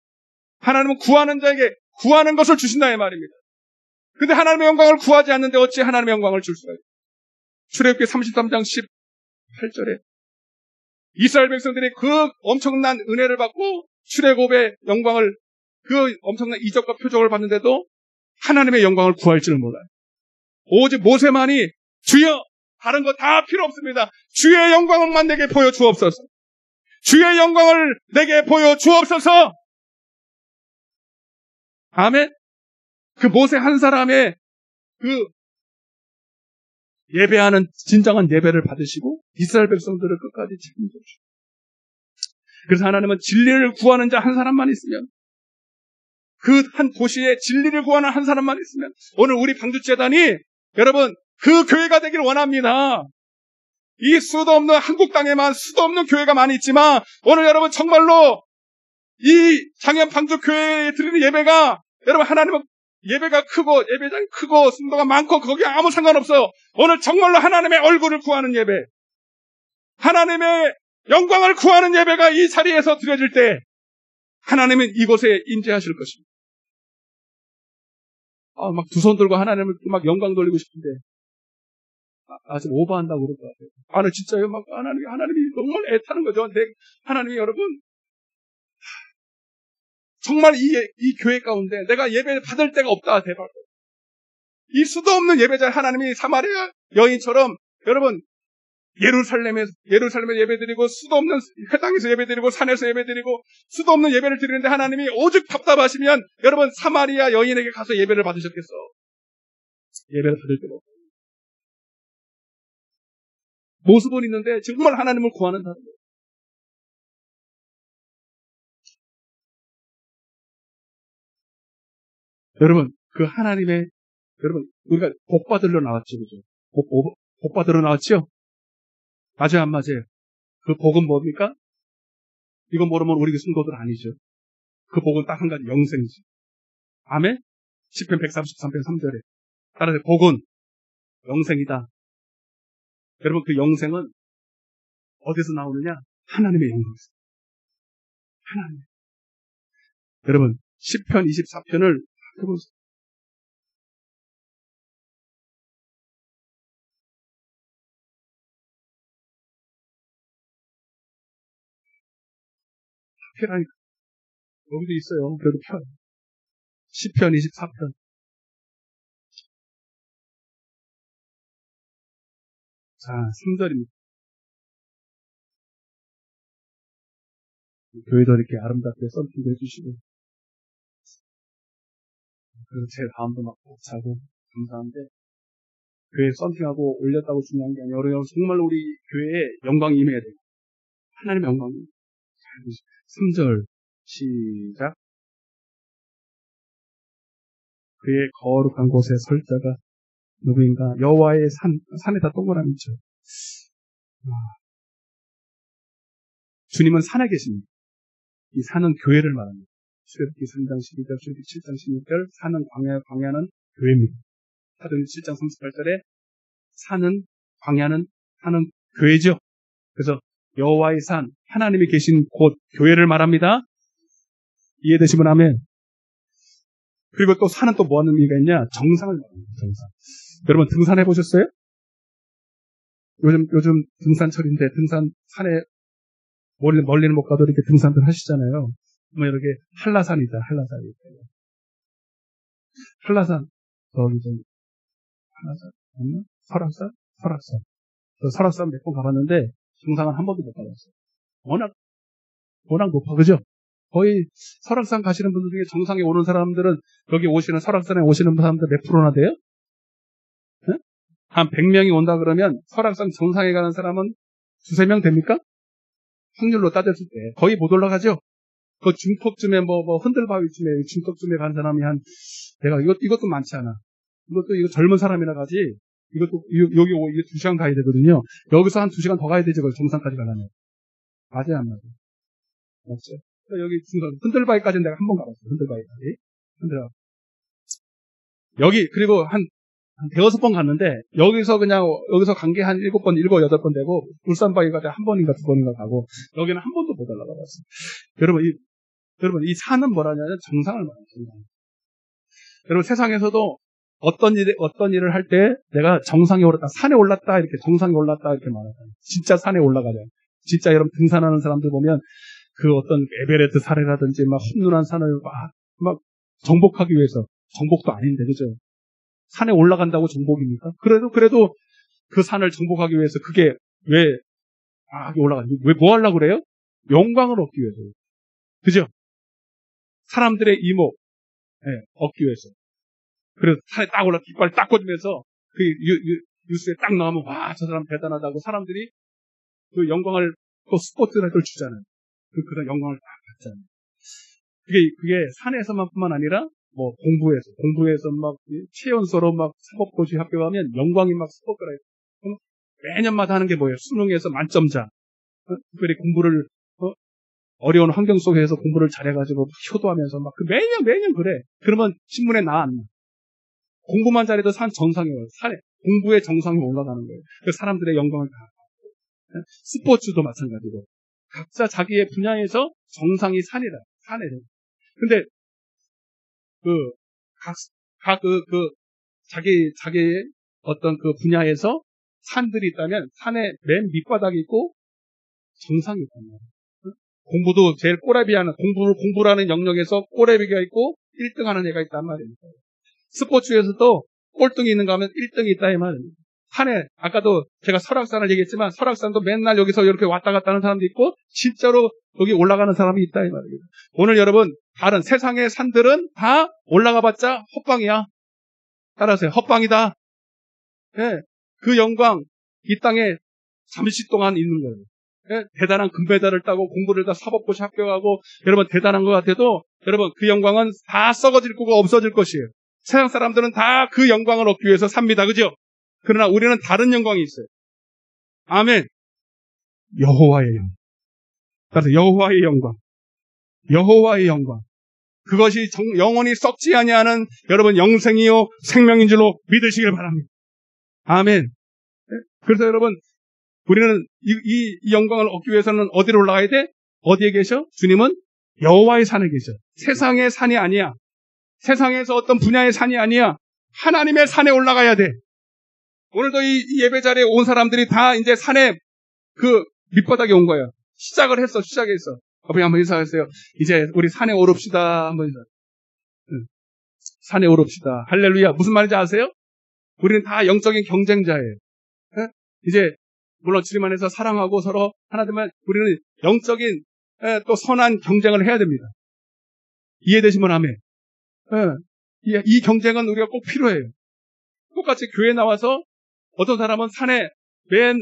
하나님은 구하는 자에게 구하는 것을 주신다 이 말입니다. 근데 하나님의 영광을 구하지 않는데 어찌 하나님의 영광을 줄 수가 있어요? 출애굽기 33장 18절에 이스라엘 백성들이 그 엄청난 은혜를 받고 출애굽의 영광을 그 엄청난 이적과 표적을 받는데도 하나님의 영광을 구할 줄을 몰라요. 오직 모세만이 주여 다른 거 다 필요 없습니다. 주의 영광만 내게 보여주옵소서. 주의 영광을 내게 보여주옵소서. 아멘. 그 모세 한 사람의 그 예배하는 진정한 예배를 받으시고 이스라엘 백성들을 끝까지 책임져 주시고 그래서 하나님은 진리를 구하는 자 한 사람만 있으면 그 한 도시에 진리를 구하는 한 사람만 있으면 오늘 우리 방주재단이 여러분 그 교회가 되길 원합니다. 이 수도 없는 한국 땅에만 수도 없는 교회가 많이 있지만 오늘 여러분 정말로 이 장현 방주교회에 드리는 예배가 여러분 하나님은 예배가 크고 예배장이 크고 성도가 많고 거기에 아무 상관없어요. 오늘 정말로 하나님의 얼굴을 구하는 예배, 하나님의 영광을 구하는 예배가 이 자리에서 드려질 때 하나님은 이곳에 임재하실 것입니다. 막 두 손 들고 하나님을 막 영광 돌리고 싶은데 아직 오버한다고 그럴 것 같아요. 나 진짜요? 막 하나님이 정말 애타는 거죠. 하나님이 여러분 정말 이 교회 가운데 내가 예배 받을 데가 없다. 대박. 이 수도 없는 예배자 하나님이 사마리아 여인처럼 여러분 예루살렘에 예배드리고 수도 없는 회당에서 예배드리고 산에서 예배드리고 수도 없는 예배를 드리는데 하나님이 오직 답답하시면 여러분 사마리아 여인에게 가서 예배를 받으셨겠어. 예배를 받을 데가 없어. 모습은 있는데 정말 하나님을 구하는 사람. 여러분 그 하나님의 여러분 우리가 복 받으러 나왔죠, 그죠? 복 받으러 나왔죠? 맞아요, 안 맞아요? 그 복은 뭡니까? 이건 모르면 우리 성도들 아니죠. 그 복은 딱 한 가지, 영생이죠. 아멘? 시편 133편 3절에 따라서 복은 영생이다. 여러분 그 영생은 어디서 나오느냐? 하나님의 영광에서. 하나님. 여러분 시편 24편을 해보세요. 편하니까 여기도 있어요. 그래도 편. 시편 24편. 자, 3절입니다. 교회도 이렇게 아름답게 썬팅도 해주시고 그래서 제 마음도 막 벅차고 감사한데 교회 썬팅하고 올렸다고 중요한 게 아니라 여러분 정말로 우리 교회에 영광이 임해야 돼요. 하나님의 영광이. 3절 시작. 그의 거룩한 곳에 설 자가 누구인가? 여호와의 산에다 동그라미 있죠. 주님은 산에 계십니다. 이 산은 교회를 말합니다. 출애굽기 3장 12절, 출애굽기 7장 16절, 산은 광야는 교회입니다. 사도행전 7장 38절에 산은 교회죠. 그래서 여호와의 산, 하나님이 계신 곳, 교회를 말합니다. 이해되시면 아멘. 그리고 또 산은 또 뭐 하는 의미가 있냐? 정상을 말합니다. 정상. 여러분 등산해 보셨어요? 요즘 등산철인데 산에 멀리는 못 가도 이렇게 등산들 하시잖아요. 뭐 이렇게 한라산이 있다. 한라산 저기 좀 한라산 아니면 설악산. 저 설악산 몇 번 가봤는데 정상은 한 번도 못 가봤어요. 워낙 높아, 그죠? 거의 설악산 가시는 분들 중에 정상에 오는 사람들은 여기 설악산에 오시는 사람들 몇 프로나 돼요? 네? 한 100명이 온다 그러면 설악산 정상에 가는 사람은 2-3명 됩니까? 확률로 따졌을 때 거의 못 올라가죠? 그 중턱쯤에 흔들바위쯤에 중턱쯤에 간 사람이 내가 이것도 많지 않아. 이거 젊은 사람이나 가지. 이것도 여기 2시간 가야 되거든요. 여기서 한 2시간 더 가야 되죠. 정상까지 가려면. 맞아요, 안 맞아요? 맞죠? 여기 흔들바위까지는 내가 한 번 가봤어요. 흔들바위까지. 여기 그리고 한 5번 갔는데 여기서 간 게 한 7번, 8번 되고 울산바위가 한 번인가 2번인가 가고 여기는 한 번도 못 올라가봤어요. 여러분 이 산은 뭐라냐면 정상을 말해요. 정상. 여러분 세상에서도 어떤 일을 할 때 내가 정상에 올랐다, 산에 올랐다 이렇게 정상에 올랐다 이렇게 말하잖아요. 진짜 산에 올라가잖아요. 진짜 여러분 등산하는 사람들 보면 그 어떤 에베레스트 산이라든지 막 험난한 산을 막 정복하기 위해서 정복도 아닌데 그죠? 산에 올라간다고 정복입니까? 그래도 그 산을 정복하기 위해서 그게 왜 올라가지? 왜 뭐 하려고 그래요? 영광을 얻기 위해서. 그죠? 사람들의 이목 얻기 위해서. 그래서 산에 딱 올라 깃발 딱 꽂으면서 그 뉴스에 딱 나오면 저 사람 대단하다고 사람들이 그 영광을 또 스포트라이트를 주잖아요. 그런 영광을 딱 받잖아요. 그게 산에서만뿐만 아니라, 공부에서 막, 최연소로 막 사법고시 학교 가면 영광이 막 쏟아져요. 매년마다 하는 게 뭐예요? 수능에서 만점자. 특별히 공부를, 어려운 환경 속에서 공부를 잘해가지고 효도하면서 막 매년 그래. 그러면 신문에 나. 공부만 잘해도 정상에 올라요. 공부의 정상에 올라가는 거예요. 그 사람들의 영광을 다. 스포츠도 마찬가지고. 각자 자기의 분야에서 정상이 산이래. 근데, 자기의 어떤 그 분야에서 산들이 있다면 산의 맨 밑바닥이 있고 정상이 있단 말이에요. 공부도 제일 공부라는 영역에서 꼬레비가 있고 1등 하는 애가 있단 말입니다. 스포츠에서도 꼴등이 있는가 하면 1등이 있다 이 말입니다. 산에, 아까도 제가 설악산을 얘기했지만 설악산도 맨날 여기서 이렇게 왔다 갔다 하는 사람도 있고 진짜로 여기 올라가는 사람이 있다 이 말입니다. 오늘 여러분, 다른 세상의 산들은 다 올라가 봤자 헛방이야. 따라하세요. 헛방이다. 예, 그 영광 이 땅에 잠시 동안 있는 거예요. 예, 대단한 금메달을 따고 공부를 다 사법고시 합격하고 여러분 대단한 것 같아도 여러분 그 영광은 다 썩어질 거고 없어질 것이에요. 세상 사람들은 다 그 영광을 얻기 위해서 삽니다. 그죠? 그러나 우리는 다른 영광이 있어요. 아멘. 여호와의 영광. 따라서 여호와의 영광. 여호와의 영광. 그것이 영원히 썩지 아니하는 여러분 영생이요 생명인 줄로 믿으시길 바랍니다. 아멘. 그래서 여러분 우리는 이 영광을 얻기 위해서는 어디로 올라가야 돼? 어디에 계셔? 주님은 여호와의 산에 계셔. 세상의 산이 아니야. 세상에서 어떤 분야의 산이 아니야. 하나님의 산에 올라가야 돼. 오늘도 이 예배 자리에 온 사람들이 다 이제 산에 그 밑바닥에 온 거예요. 시작했어. 앞에 한번 인사하세요. 이제 우리 산에 오릅시다. 한번 인사. 산에 오릅시다. 할렐루야. 무슨 말인지 아세요? 우리는 다 영적인 경쟁자예요. 이제 물론 주님 안에서 사랑하고 서로 하나 되면 우리는 영적인 또 선한 경쟁을 해야 됩니다. 이해되시면 아멘. 이 경쟁은 우리가 꼭 필요해요. 똑같이 교회 나와서 어떤 사람은 산에 맨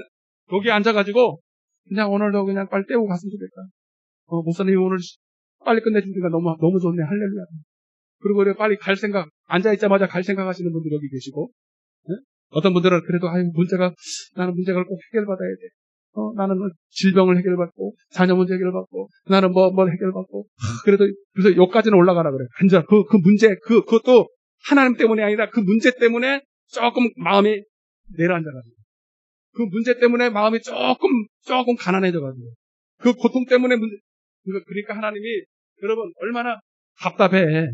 여기 앉아가지고 그냥 오늘도 그냥 빨리 떼고 갔으면 좋겠다. 목사님이 오늘 빨리 끝내주니까 너무 좋네. 할렐루야. 그리고 우리가 빨리 갈 생각, 앉아있자마자 갈 생각 하시는 분들이 여기 계시고, 어떤 분들은 그래도, 나는 문제가 꼭 해결받아야 돼. 나는 질병을 해결받고, 자녀 문제 해결받고, 나는 뭐 해결받고, 그래서 여기까지는 올라가라 그래. 그 문제, 그것도 하나님 때문이 아니라 그 문제 때문에 조금 마음이 내려앉아가지고. 그 문제 때문에 마음이 조금 가난해져가지고. 그 고통 때문에 그러니까 하나님이 여러분 얼마나 답답해.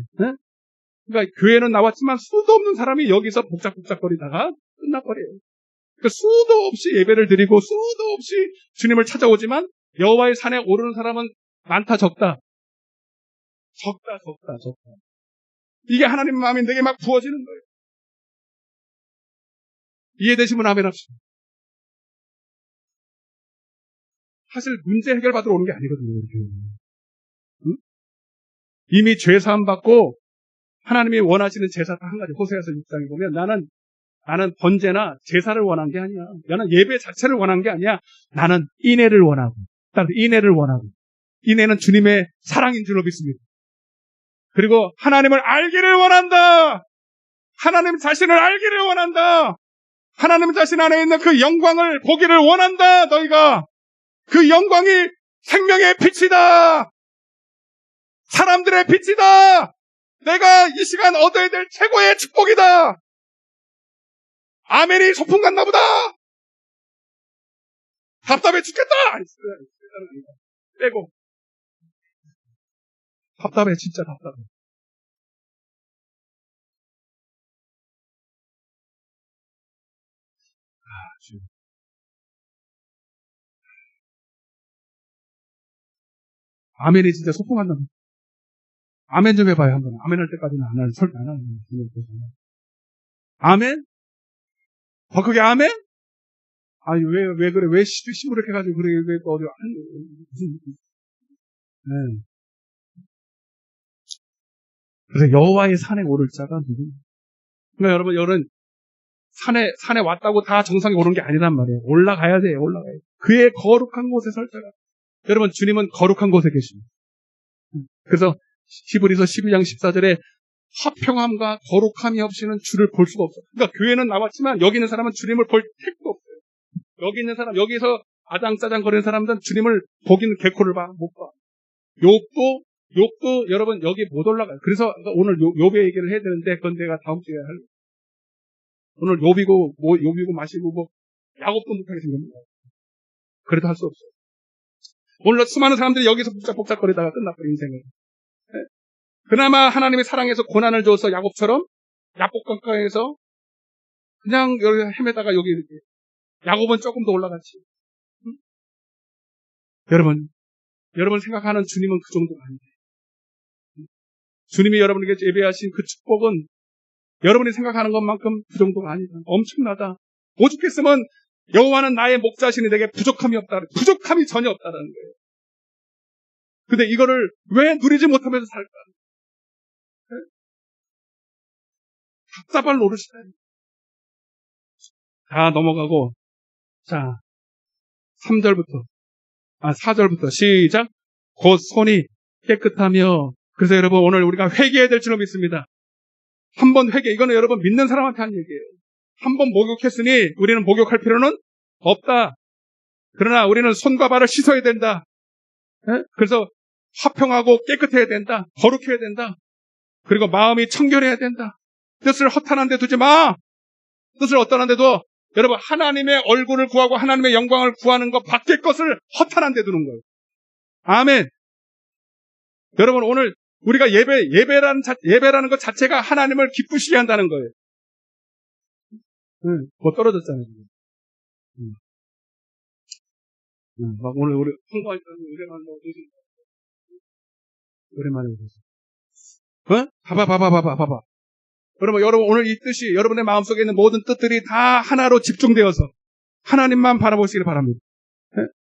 그러니까 교회는 나왔지만 수도 없는 사람이 여기서 복작복작거리다가 끝나버려요. 그러니까 수도 없이 예배를 드리고 수도 없이 주님을 찾아오지만 여호와의 산에 오르는 사람은 많다 적다. 이게 하나님 마음이 내게 막 부어지는 거예요. 이해되시면 아멘 합시다. 사실 문제 해결받으러 오는 게 아니거든요. 응? 이미 죄사함 받고 하나님이 원하시는 제사가 한 가지. 호세아서 6장에 보면 나는 번제나 제사를 원한 게 아니야. 나는 예배 자체를 원한 게 아니야. 나는 인애를 원하고. 인애는 주님의 사랑인 줄로 믿습니다. 그리고 하나님을 알기를 원한다. 하나님 자신을 알기를 원한다. 하나님 자신 안에 있는 그 영광을 보기를 원한다. 너희가 그 영광이 생명의 빛이다. 사람들의 빛이다. 내가 이 시간 얻어야 될 최고의 축복이다. 아멘이 소풍 갔나 보다. 답답해 죽겠다. 빼고. 답답해, 진짜 답답해. 아멘이 진짜 소풍 간다. 아멘 좀 해봐요, 한번. 아멘 할 때까지는 안 하는. 아멘? 더 크게 아멘? 아니, 왜 그래? 왜 시무룩 해가지고 그래? 왜 또 어디, 네. 그래서 여호와의 산에 오를 자가 누구냐? 그러니까 여러분, 산에 왔다고 다 정상에 오른 게 아니란 말이에요. 올라가야 돼요, 올라가야 돼요. 그의 거룩한 곳에 설 자가. 여러분, 주님은 거룩한 곳에 계십니다. 그래서 히브리서 12장 14절에 화평함과 거룩함이 없이는 주를 볼 수가 없어. 그러니까 교회는 나왔지만 여기 있는 사람은 주님을 볼 택도 없어요. 여기 있는 사람, 여기서 아장짜장 거리는 사람들은 주님을 보기는 개코를 못 봐. 욥도 여러분 여기 못 올라가요. 그래서 오늘 욥의 얘기를 해야 되는데 그건 내가 다음 주에 할. 오늘 욥이고 마시고 뭐 야곱도 못하게 생깁니다. 그래도 할 수 없어요. 오늘 수많은 사람들이 여기서 복잡복잡거리다가 끝났어요, 인생을. 네. 그나마 하나님의 사랑에서 고난을 줘서 야곱처럼 야복강가에서 그냥 여기 헤매다가 여기 이렇게 야곱은 조금 더 올라갔지. 응? 여러분 생각하는 주님은 그 정도가 아니에요. 주님이 여러분에게 예배하신 그 축복은 여러분이 생각하는 것만큼 그 정도가 아니다. 엄청나다. 오죽했으면 여호와는 나의 목자시니 내게 부족함이 없다. 부족함이 전혀 없다는 거예요. 근데 이거를 왜 누리지 못하면서 살까? 네? 답답할 노릇이다. 다 넘어가고, 자, 4절부터 시작. 곧 손이 깨끗하며. 그래서 여러분 오늘 우리가 회개해야 될 줄로 믿습니다. 한 번 회개, 이거는 여러분 믿는 사람한테 한 얘기예요. 한 번 목욕했으니 우리는 목욕할 필요는 없다. 그러나 우리는 손과 발을 씻어야 된다. 네? 그래서 화평하고 깨끗해야 된다. 거룩해야 된다. 그리고 마음이 청결해야 된다. 뜻을 허탄한 데 두지 마. 뜻을 어떠한 데 둬? 여러분 하나님의 얼굴을 구하고 하나님의 영광을 구하는 것 밖의 것을 허탄한 데 두는 거예요. 아멘. 여러분 오늘 우리가 예배라는 것 자체가 하나님을 기쁘시게 한다는 거예요. 뭐 떨어졌잖아요. 막 오늘 우리 홍보할 때는 오랜만에 오셨어요. 봐봐. 여러분 오늘 이 뜻이 여러분의 마음속에 있는 모든 뜻들이 다 하나로 집중되어서 하나님만 바라보시길 바랍니다.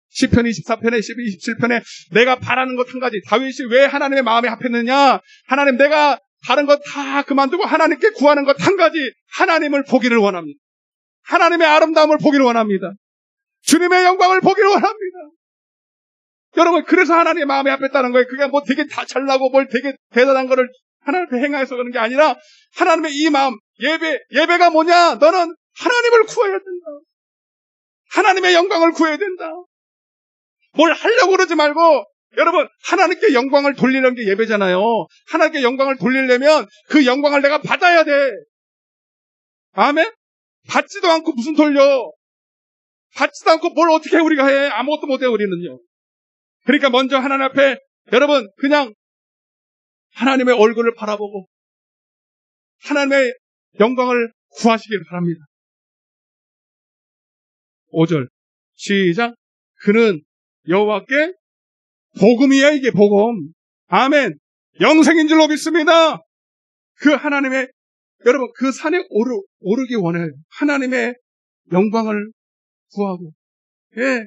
시편 24편에 27편에 내가 바라는 것 한 가지. 다윗이 왜 하나님의 마음에 합했느냐? 하나님 내가 다른 것 다 그만두고 하나님께 구하는 것 한 가지. 하나님을 보기를 원합니다. 하나님의 아름다움을 보기를 원합니다. 주님의 영광을 보기를 원합니다. 여러분 그래서 하나님의 마음에 합했다는 거예요. 그게 뭐 되게 다 잘나고 뭘 되게 대단한 거를 하나님께 행하여서 그런 게 아니라 하나님의 이 마음, 예배가 뭐냐? 너는 하나님을 구해야 된다. 하나님의 영광을 구해야 된다. 뭘 하려고 그러지 말고 여러분 하나님께 영광을 돌리는 게 예배잖아요. 하나님께 영광을 돌리려면 그 영광을 내가 받아야 돼. 아멘? 받지도 않고 무슨 돌려. 받지도 않고 뭘 어떻게 우리가 해. 아무것도 못해 우리는요. 그러니까 먼저 하나님 앞에 여러분 그냥 하나님의 얼굴을 바라보고 하나님의 영광을 구하시길 바랍니다. 5절 시작. 그는 여호와께 복음이야. 이게 복음. 아멘. 영생인 줄로 믿습니다. 그 하나님의 여러분 그 산에 오르기 원해요. 하나님의 영광을 구하고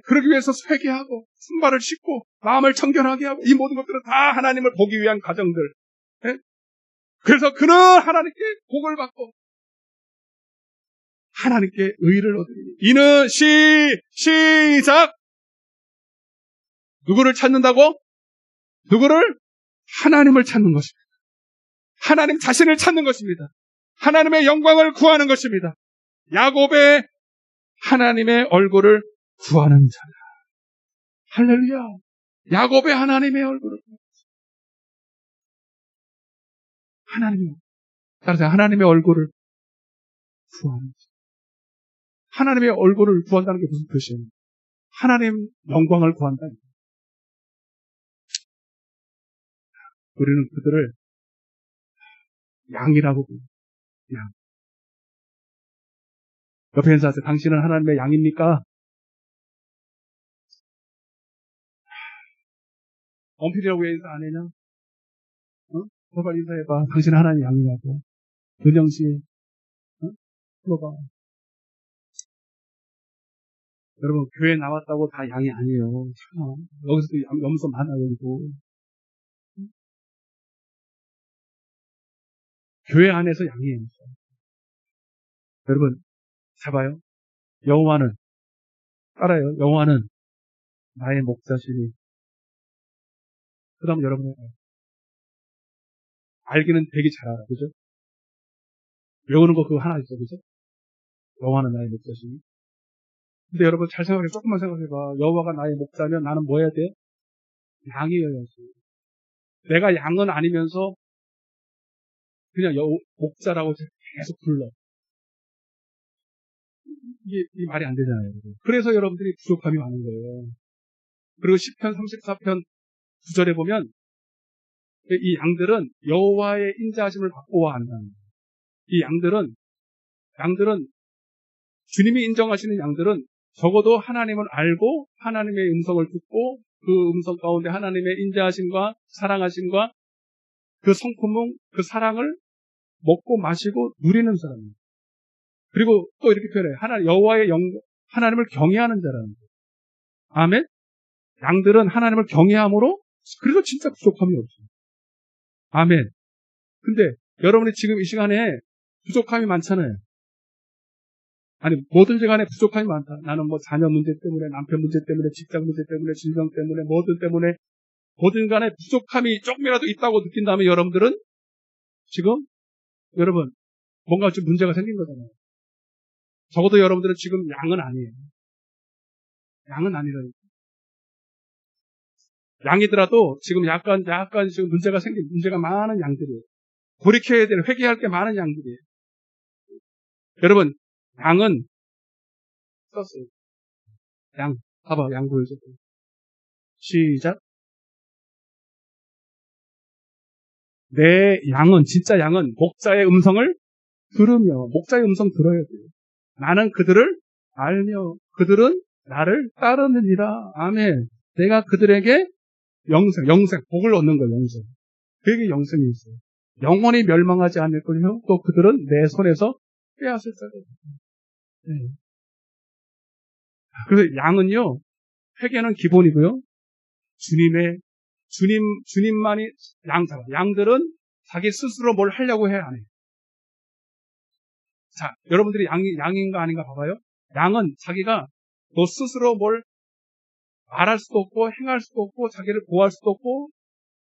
그러기 위해서 회개하고 손발을 씻고 마음을 청결하게 하고 이 모든 것들은 다 하나님을 보기 위한 과정들. 그래서 그는 하나님께 복을 받고 하나님께 의를 얻으리니 이는 시작. 누구를 찾는다고? 누구를? 하나님을 찾는 것입니다. 하나님 자신을 찾는 것입니다. 하나님의 영광을 구하는 것입니다. 야곱의 하나님의 얼굴을 구하는 자라. 할렐루야. 야곱의 하나님의 얼굴을 따라서 하나님의 얼굴을 구하는 자. 하나님의 얼굴을 구한다는 게 무슨 뜻이에요? 하나님 영광을 구한다는 거예요. 우리는 그들을 양이라고 부릅니다. 양. 옆에 있는 사람한테 당신은 하나님의 양입니까? 엄필이라고 왜 인사 안 했냐? 더 빨리 인사해봐. 당신은 하나님의 양이냐고. 은영씨, 불러봐. 여러분, 교회 나왔다고 다 양이 아니에요. 참, 여기서도 염소 많아, 여기도. 교회 안에서 양이에요. 여러분, 잡아요. 여호와는, 따라요. 여호와는 나의 목자시니. 그 다음 여러분의 알기는 되게 잘 알아. 그죠? 외우는 거 그거 하나 있어. 그죠? 여호와는 나의 목자시니. 근데 여러분 잘 생각해. 조금만 생각해봐. 여호와가 나의 목자면 나는 뭐 해야 돼? 양이어야지. 내가 양은 아니면서 그냥 목자라고 계속 불러. 이게 말이 안 되잖아요. 그래서 여러분들이 부족함이 많은 거예요. 그리고 시편 34편 9절에 보면 이 양들은 여호와의 인자하심을 받고 와 한다는 거예요. 이 양들은 주님이 인정하시는 양들은 적어도 하나님을 알고 하나님의 음성을 듣고 그 음성 가운데 하나님의 인자하심과 사랑하심과 그 성품은 그 사랑을 먹고 마시고 누리는 사람입니다. 그리고 또 이렇게 표현해요. 하나님을 경외하는 자라는 거예요. 아멘? 양들은 하나님을 경외함으로 그래서 진짜 부족함이 없어요. 아멘. 근데 여러분이 지금 이 시간에 부족함이 많잖아요. 아니 뭐든지 간에 부족함이 많다. 나는 뭐 자녀 문제 때문에, 남편 문제 때문에, 직장 문제 때문에, 질병 때문에, 뭐든 때문에 뭐든 간에 부족함이 조금이라도 있다고 느낀다면 여러분들은 지금 여러분 뭔가 좀 문제가 생긴 거잖아요. 적어도 여러분들은 지금 양은 아니에요. 양은 아니라니까. 양이더라도 지금 약간 지금 문제가 많은 양들이에요. 돌이켜야 될, 회개할 게 많은 양들이에요. 여러분, 양은 썼어요. 양. 봐봐, 양 보여줘. 시작. 내 양은, 진짜 양은 목자의 음성을 들으며, 목자의 음성 들어야 돼요. 나는 그들을 알며, 그들은 나를 따르느니라. 아멘. 내가 그들에게 영생, 복을 얻는 거예요, 영생. 그에게 영생이 있어요. 영원히 멸망하지 않을 거요. 또 그들은 내 손에서 빼앗을 자가. 네. 그래서 양은요, 회개는 기본이고요. 주님만이 양들은 자기 스스로 뭘 하려고 해야 안 해요. 자, 여러분들이 양인가 아닌가 봐봐요. 양은 자기가 너 스스로 뭘 말할 수도 없고, 행할 수도 없고, 자기를 보호할 수도 없고,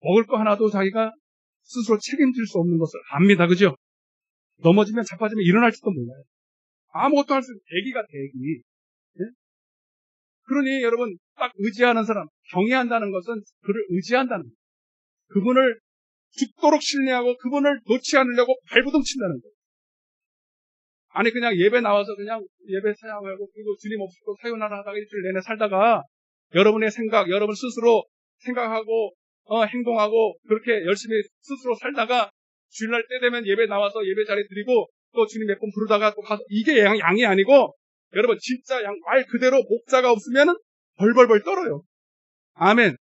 먹을 거 하나도 자기가 스스로 책임질 수 없는 것을 압니다. 그죠? 넘어지면 자빠지면 일어날지도 몰라요. 아무것도 할 수 없는 대기가 대기. 네? 그러니 여러분 딱 의지하는 사람, 경외한다는 것은 그를 의지한다는 거예요. 그분을 죽도록 신뢰하고 그분을 놓지 않으려고 발부둥친다는 거예요. 아니 그냥 예배 나와서 그냥 예배 사용하고 그리고 주님 없이도 사요나라 하다가 일주일 내내 살다가 여러분의 생각, 여러분 스스로 생각하고 행동하고 그렇게 열심히 스스로 살다가 주일날 때 되면 예배 나와서 예배 자리 드리고 또 주님 몇 번 부르다가 또 가서 이게 양이 아니고 여러분 진짜 양 말 그대로 목자가 없으면 벌벌벌 떨어요. 아멘.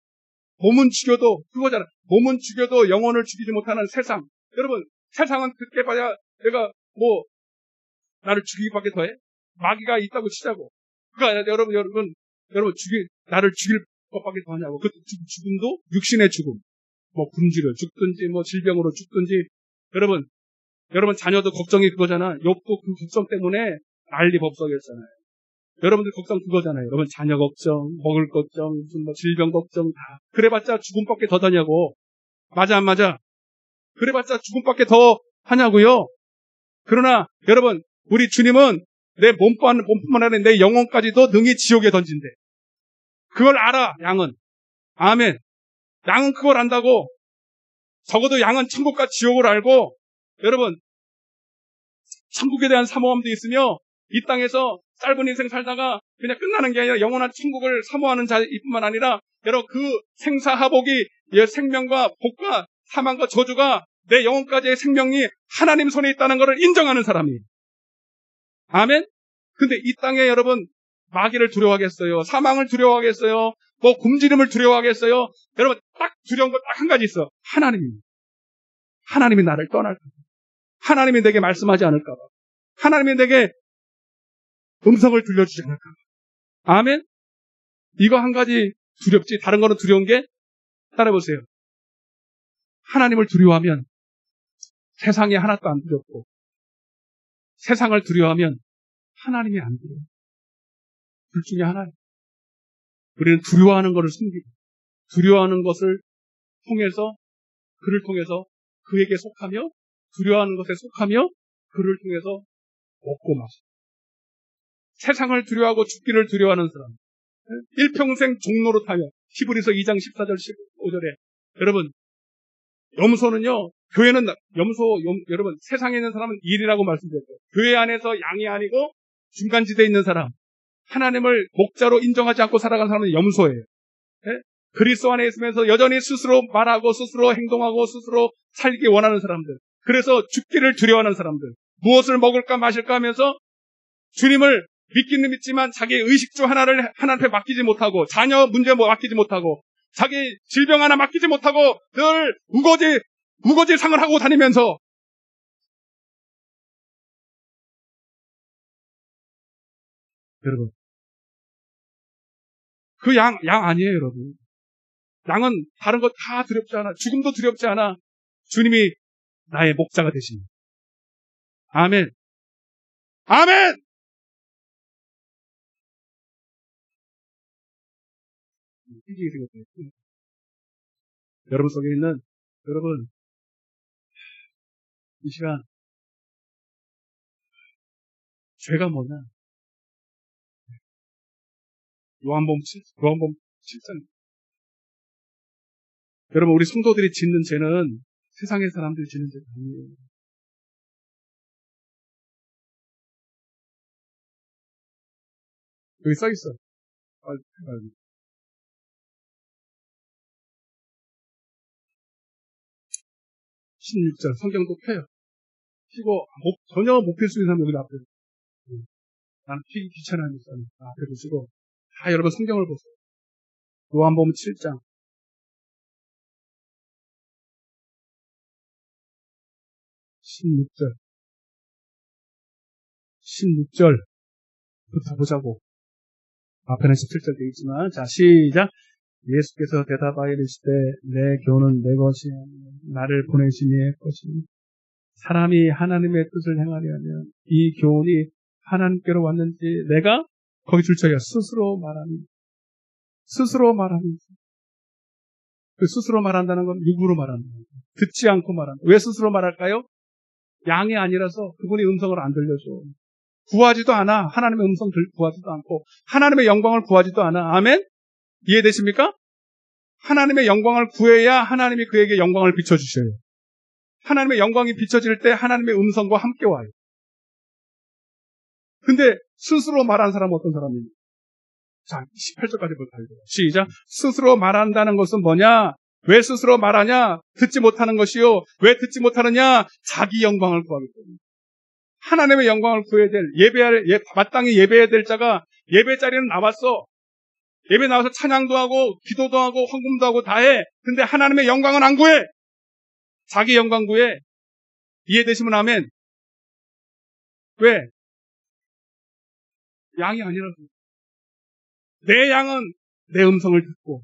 몸은 죽여도 그거잖아. 몸은 죽여도 영혼을 죽이지 못하는 세상. 여러분 세상은 그렇게 봐야 내가 뭐 나를 죽이기밖에 더해? 마귀가 있다고 치자고. 그러니까 여러분 나를 죽일 것밖에 더 하냐고. 그 죽음도 육신의 죽음. 뭐 굶주려 죽든지 뭐 질병으로 죽든지. 여러분 자녀도 걱정이 그거잖아. 욥도 그 걱정 때문에 난리법석이었잖아요. 여러분들 걱정 그거잖아요. 여러분 자녀 걱정, 먹을 걱정, 무슨 뭐 질병 걱정 다. 그래봤자 죽음밖에 더 하냐고. 맞아 안 맞아? 그래봤자 죽음밖에 더 하냐고요. 그러나 여러분 우리 주님은 내 몸뿐만 아니라 내 영혼까지도 능히 지옥에 던진대. 그걸 알아 양은. 아멘. 양은 그걸 안다고. 적어도 양은 천국과 지옥을 알고 여러분 천국에 대한 사모함도 있으며 이 땅에서 짧은 인생 살다가 그냥 끝나는 게 아니라 영원한 천국을 사모하는 자뿐만 아니라 여러분 그 생사하복이 생명과 복과 사망과 저주가 내 영혼까지의 생명이 하나님 손에 있다는 것을 인정하는 사람이에요. 아멘? 근데 이 땅에 여러분 마귀를 두려워하겠어요? 사망을 두려워하겠어요? 뭐 굶주림을 두려워하겠어요? 여러분 딱 두려운 거 딱 한 가지 있어. 하나님입니다. 하나님이 나를 떠날까 봐. 하나님이 내게 말씀하지 않을까 봐. 하나님이 내게 음성을 들려주지 않을까 봐. 아멘? 이거 한 가지 두렵지. 다른 거는 두려운 게 따라해보세요. 하나님을 두려워하면 세상이 하나도 안 두렵고 세상을 두려워하면 하나님이 안 두려워. 둘 중에 하나예요. 우리는 두려워하는 것을 숨기고 두려워하는 것을 통해서 그를 통해서 그에게 속하며 두려워하는 것에 속하며 그를 통해서 먹고 마셔. 세상을 두려워하고 죽기를 두려워하는 사람, 일평생 종로로 타며 히브리서 2장 14절 15절에 여러분 염소는요, 교회는 여러분 세상에 있는 사람은 일이라고 말씀드렸어요. 교회 안에서 양이 아니고 중간지대에 있는 사람, 하나님을 목자로 인정하지 않고 살아가는 사람은 염소예요. 그리스도 안에 있으면서 여전히 스스로 말하고 스스로 행동하고 스스로 살기 원하는 사람들, 그래서 죽기를 두려워하는 사람들, 무엇을 먹을까 마실까 하면서 주님을 믿기는 믿지만 자기 의식주 하나를 하나님 앞에 맡기지 못하고, 자녀 문제 맡기지 못하고, 자기 질병 하나 맡기지 못하고 늘 우거지 상을 하고 다니면서 여러분 그 양 아니에요. 여러분 양은 다른 거 다 두렵지 않아. 죽음도 두렵지 않아. 주님이 나의 목자가 되십니다. 아멘. 아멘. 여러분 속에 있는 여러분, 이 시간 죄가 뭐냐? 요한복음 7장. 여러분, 우리 성도들이 짓는 죄는 세상의 사람들이 짓는 죄가 아니에요. 여기 써 있어. 16절 성경도 펴요. 피고 전혀 못 필 수 있는 사람 여기 앞에. 나는 피기 귀찮아하니까 앞에 보시고 다 여러분 성경을 보세요. 요한복음 7장 16절부터 보자고. 앞에는 17절 되어 있지만, 자, 시작. 예수께서 대답하여 이르시되 내 교훈은 내 것이 아니요 나를 보내신 이의 것이니 사람이 하나님의 뜻을 행하려 하면 이 교훈이 하나님께로 왔는지 내가 거기 줄쳐요. 스스로 말하니. 그 스스로 말한다는 건 육으로 말한다. 듣지 않고 말한다. 왜 스스로 말할까요? 양이 아니라서 그분이 음성을 안 들려줘. 구하지도 않아. 하나님의 음성 구하지도 않고 하나님의 영광을 구하지도 않아. 아멘? 이해되십니까? 하나님의 영광을 구해야 하나님이 그에게 영광을 비춰주셔요. 하나님의 영광이 비춰질 때 하나님의 음성과 함께 와요. 근데 스스로 말한 사람은 어떤 사람입니까? 자, 18절까지 볼까요? 시작. 스스로 말한다는 것은 뭐냐? 왜 스스로 말하냐? 듣지 못하는 것이요. 왜 듣지 못하느냐? 자기 영광을 구하기 때문에. 하나님의 영광을 구해야 될, 마땅히 예배해야 될 자가 예배 자리는 나왔어. 예배 나와서 찬양도 하고, 기도도 하고, 헌금도 하고 다 해. 근데 하나님의 영광은 안 구해. 자기 영광 구해. 이해되시면 아멘. 왜? 양이 아니라서. 내 양은 내 음성을 듣고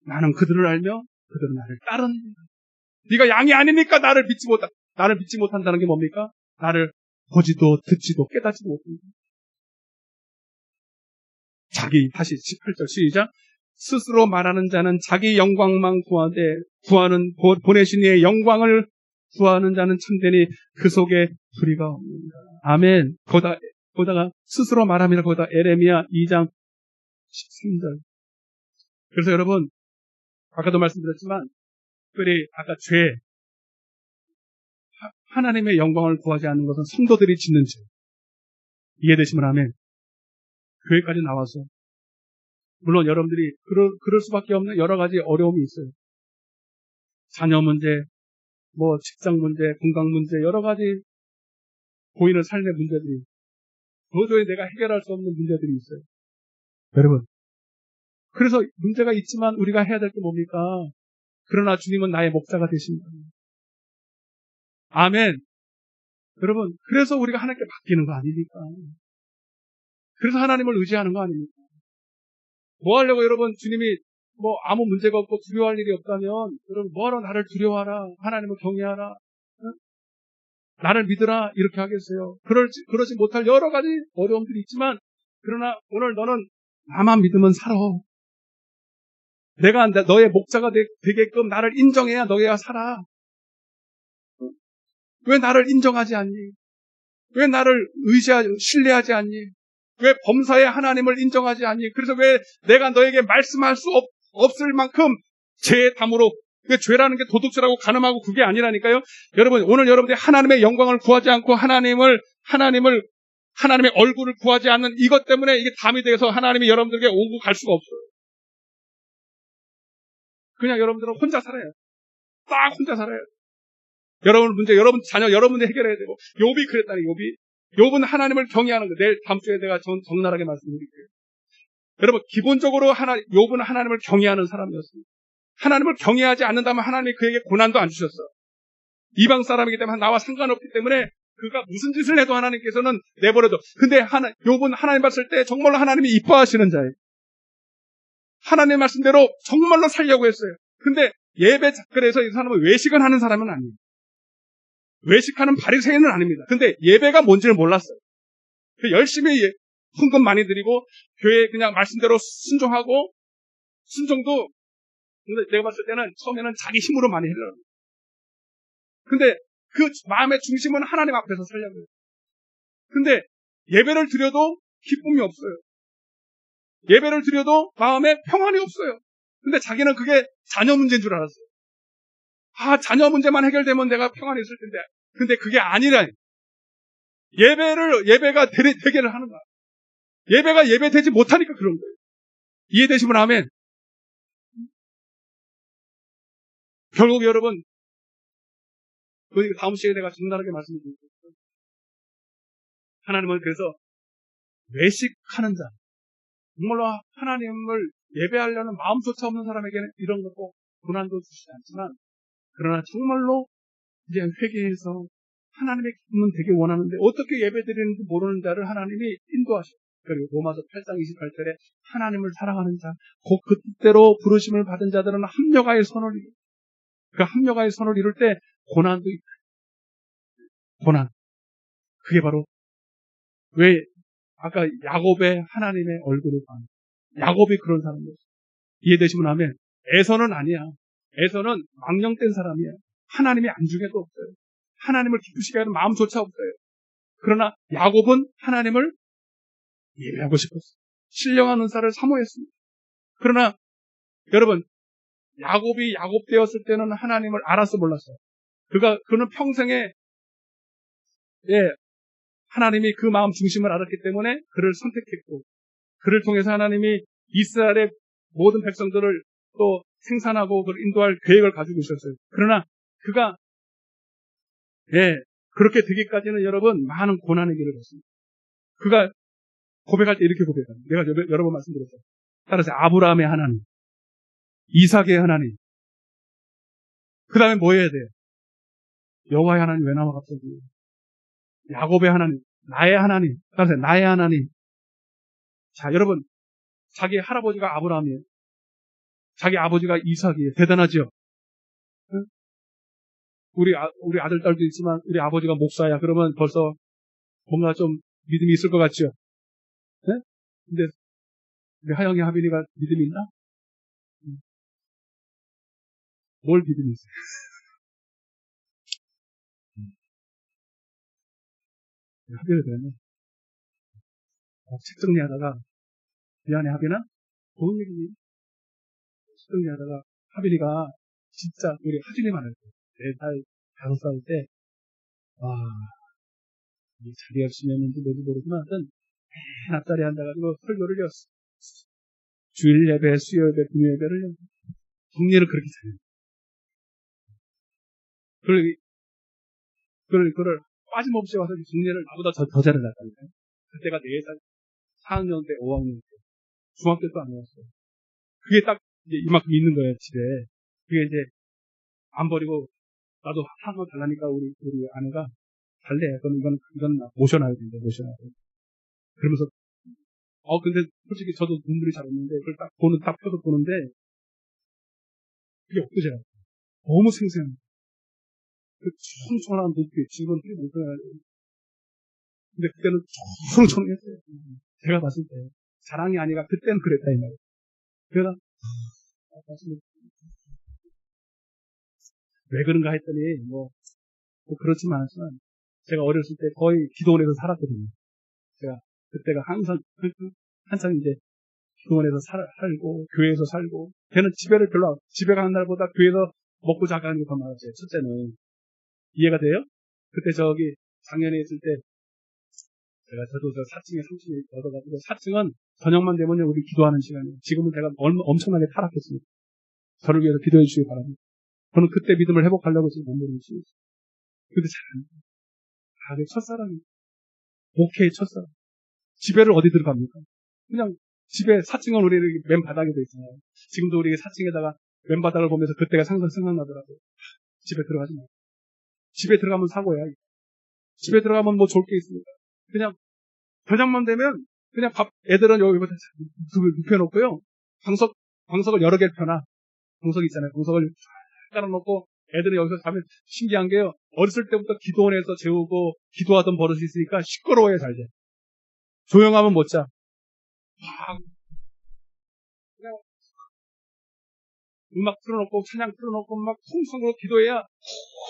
나는 그들을 알며 그들은 나를 따릅니다. 네가 양이 아니니까 나를 믿지 못한다는 게 뭡니까? 나를 보지도 듣지도 깨닫지도 못합니다. 다시 18절 시작. 스스로 말하는 자는 자기 영광만 구하는 보내신 이의 영광을 구하는 자는 참되니 그 속에 불의가 없습니다. 아멘. 거기다가 스스로 말합니다. 거기다 에레미야 2장 13절. 그래서 여러분, 아까도 말씀드렸지만, 특별히 아까 죄, 하나님의 영광을 구하지 않는 것은 성도들이 짓는 죄. 이해되시면 아멘. 교회까지 나와서, 물론 여러분들이 그럴 수밖에 없는 여러 가지 어려움이 있어요. 자녀 문제, 직장 문제, 건강 문제, 여러 가지 보이는 삶의 문제들이, 도저히 내가 해결할 수 없는 문제들이 있어요. 여러분, 그래서 문제가 있지만 우리가 해야 될 게 뭡니까? 그러나 주님은 나의 목자가 되십니다. 아멘. 여러분, 그래서 우리가 하나님께 맡기는 거 아닙니까? 그래서 하나님을 의지하는 거 아닙니까? 뭐 하려고 여러분, 주님이 아무 문제가 없고 두려워할 일이 없다면, 여러분, 뭐하러 나를 두려워하라, 하나님을 경외하라, 응? 나를 믿으라, 이렇게 하겠어요. 그러지 못할 여러 가지 어려움들이 있지만, 그러나 오늘 너는 나만 믿으면 살아. 내가 너의 목자가 되게끔 나를 인정해야 너희가 살아. 왜 나를 인정하지 않니? 왜 나를 신뢰하지 않니? 왜 범사의 하나님을 인정하지 않니? 그래서 왜 내가 너에게 말씀할 수 없을 만큼 죄의 담으로, 죄라는 게 도둑질하고 간음하고 그게 아니라니까요. 여러분, 오늘 여러분들이 하나님의 영광을 구하지 않고 하나님의 얼굴을 구하지 않는 이것 때문에 이게 담이 돼서 하나님이 여러분들에게 오고 갈 수가 없어요. 그냥 여러분들은 혼자 살아요. 딱 혼자 살아요. 여러분 문제, 여러분 자녀, 여러분이 해결해야 되고. 욥이 그랬다니, 욥은 하나님을 경외하는 거. 내일 다음 주에 내가 적나라하게 말씀드릴게요. 여러분, 기본적으로 욥은 하나님을 경외하는 사람이었습니다. 하나님을 경외하지 않는다면 하나님이 그에게 고난도 안 주셨어. 이방 사람이기 때문에 나와 상관없기 때문에 그가 무슨 짓을 해도 하나님께서는 내버려둬. 근데 욥은 하나님 봤을 때 정말로 하나님이 이뻐하시는 자예요. 하나님의 말씀대로 정말로 살려고 했어요. 근데 예배 작글에서 이 사람은 외식은 하는 사람은 아니에요. 외식하는 바리새인은 아닙니다. 근데 예배가 뭔지를 몰랐어요. 열심히 헌금 많이 드리고 교회 그냥 말씀대로 순종하고, 순종도 근데 내가 봤을 때는 처음에는 자기 힘으로 많이 해요. 근데 그 마음의 중심은 하나님 앞에서 살려고 해요. 근데 예배를 드려도 기쁨이 없어요. 예배를 드려도 마음에 평안이 없어요. 근데 자기는 그게 자녀 문제인 줄 알았어요. 자녀 문제만 해결되면 내가 평안이 있을 텐데. 근데 그게 아니라 예배가 되게를 하는 거야. 예배가 예배되지 못하니까 그런 거예요. 이해되시면 아멘. 결국 여러분, 다음 시간에 내가 적나라하게 말씀드릴게요. 하나님은 그래서 외식하는 자, 정말로 하나님을 예배하려는 마음조차 없는 사람에게는 이런 것도 고난도 주시지 않지만, 그러나 정말로 이제 회개해서 하나님의 기쁨은 되게 원하는데 어떻게 예배드리는지 모르는 자를 하나님이 인도하셔요. 그리고 로마서 8장 28절에 하나님을 사랑하는 자, 곧 그 뜻대로 부르심을 받은 자들은 합력하여 선을 이루고, 그 합력하여 선을 이룰 때 고난도 있고, 고난. 그게 바로 왜 아까 야곱의 하나님의 얼굴을 봐. 야곱이 그런 사람이었어요. 이해되시면 하면 에서는 아니야. 에서는 망령된 사람이야. 하나님이 안중에도 없어요. 하나님을 기쁘시게 하는 마음조차 없어요. 그러나 야곱은 하나님을 예배하고 싶었어요. 신령한 은사를 사모했습니다. 그러나 여러분, 야곱이 야곱 되었을 때는 하나님을 알아서 몰랐어요. 그는 평생에 하나님이 그 마음 중심을 알았기 때문에 그를 선택했고, 그를 통해서 하나님이 이스라엘의 모든 백성들을 또 생산하고 그를 인도할 계획을 가지고 있었어요. 그러나 그가 그렇게 되기까지는 여러분 많은 고난의 길을 갔습니다. 그가 고백할 때 이렇게 고백합니다. 내가 여러 번 말씀드렸어요. 따라서 아브라함의 하나님, 이삭의 하나님, 그 다음에 뭐 해야 돼요? 여호와의 하나님 왜 나와 갑자기? 야곱의 하나님, 나의 하나님, 따라서 나의 하나님. 자, 여러분, 자기 할아버지가 아브라함이에요. 자기 아버지가 이삭이에요. 대단하죠? 응? 우리 아들, 딸도 있지만 우리 아버지가 목사야. 그러면 벌써 뭔가 좀 믿음이 있을 것 같죠? 네? 근데 우리 하영이 하빈이가 믿음이 있나? 뭘 믿음이 있어요? 하빈을 그러면 책 정리하다가 미안해 하빈아? 좋은 얘기니? 책 정리하다가 하빈이가 진짜 우리 하준이만 할 때 4살, 5살 때 자기 열심히 했는지 너도 모르지만 하여튼 맨 앞자리에 앉아가지고 설교를 했어. 주일 예배, 수요 예배, 금요 예배를 정리를 그렇게 잘해요. 그걸 빠짐없이 와서 정리를 나보다 더 잘해놨다니까요. 그때가 4살, 4학년 때, 5학년 때, 중학교 때도 안 왔어요. 그게 딱 이제 이만큼 있는 거예요, 집에. 그게 이제 안 버리고 나도 하나 달라니까 우리 아내가 달래. 그럼 이건 모셔놔야 된다, 모셔놔야 된다. 그러면서 근데 솔직히 저도 눈물이 잘 없는데 그걸 딱 펴서 보는데 그게 엊그제라. 너무 생생한. 그 청청한 눈빛, 지금은 되게 뭉뚱해요. 근데 그때는 청청했어요. 제가 봤을 때 자랑이 아니라 그때는 그랬다 이 말이에요. 그래서 왜 그런가 했더니 뭐 그렇지만 제가 어렸을 때 거의 기도원에서 살았거든요. 제가 그때가 한창 이제 기도원에서 살고 교회에서 살고 걔는 집에 가는 날보다 교회에서 먹고 자가는 게 더 많았어요. 첫째는 이해가 돼요? 그때 작년에 있을 때 저도 4층에 3층에 얻어가지고 4층은 저녁만 되면 우리 기도하는 시간이에요. 지금은 제가 엄청나게 타락했습니다. 저를 위해서 기도해 주시기 바랍니다. 저는 그때 믿음을 회복하려고 지금 몸부림을 치고 있어요. 근데 잘 안 돼요. 그게 첫사랑이에요. 목회의 첫사랑. 집에를 어디 들어갑니까? 그냥 집에 4층은 우리 맨 바닥에 돼 있잖아요. 지금도 우리 4층에다가 맨 바닥을 보면서 그때가 생각나더라고요. 집에 들어가지 마. 집에 들어가면 사고야. 집에 들어가면 뭐 좋을 게 있습니까? 그냥 저녁만 되면 그냥 애들은 여기부터 눕혀놓고요. 방석을 여러 개를 펴놔. 방석 있잖아요. 방석을 깔아놓고 애들이 여기서 자면 신기한 게요. 어렸을 때부터 기도원에서 재우고 기도하던 버릇이 있으니까 시끄러워야 잘 돼. 조용하면 못 자. 그냥 음악 틀어놓고 찬양 틀어놓고 막 통성으로 기도해야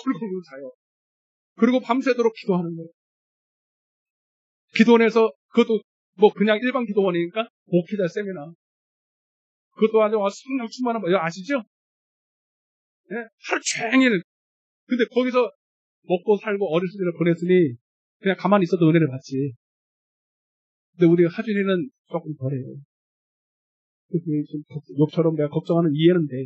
훌훌 자요. 그리고 밤새도록 기도하는 거예요. 기도원에서 그것도 뭐 그냥 일반 기도원이니까 목회자 세미나 그것도 아주 성령 충만한 거 아시죠? 네? 하루 종일 근데 거기서 먹고 살고 어렸을 때를 보냈으니 그냥 가만히 있어도 은혜를 받지. 근데 우리 하준이는 조금 덜해요. 욕처럼 내가 걱정하는 이해는 돼.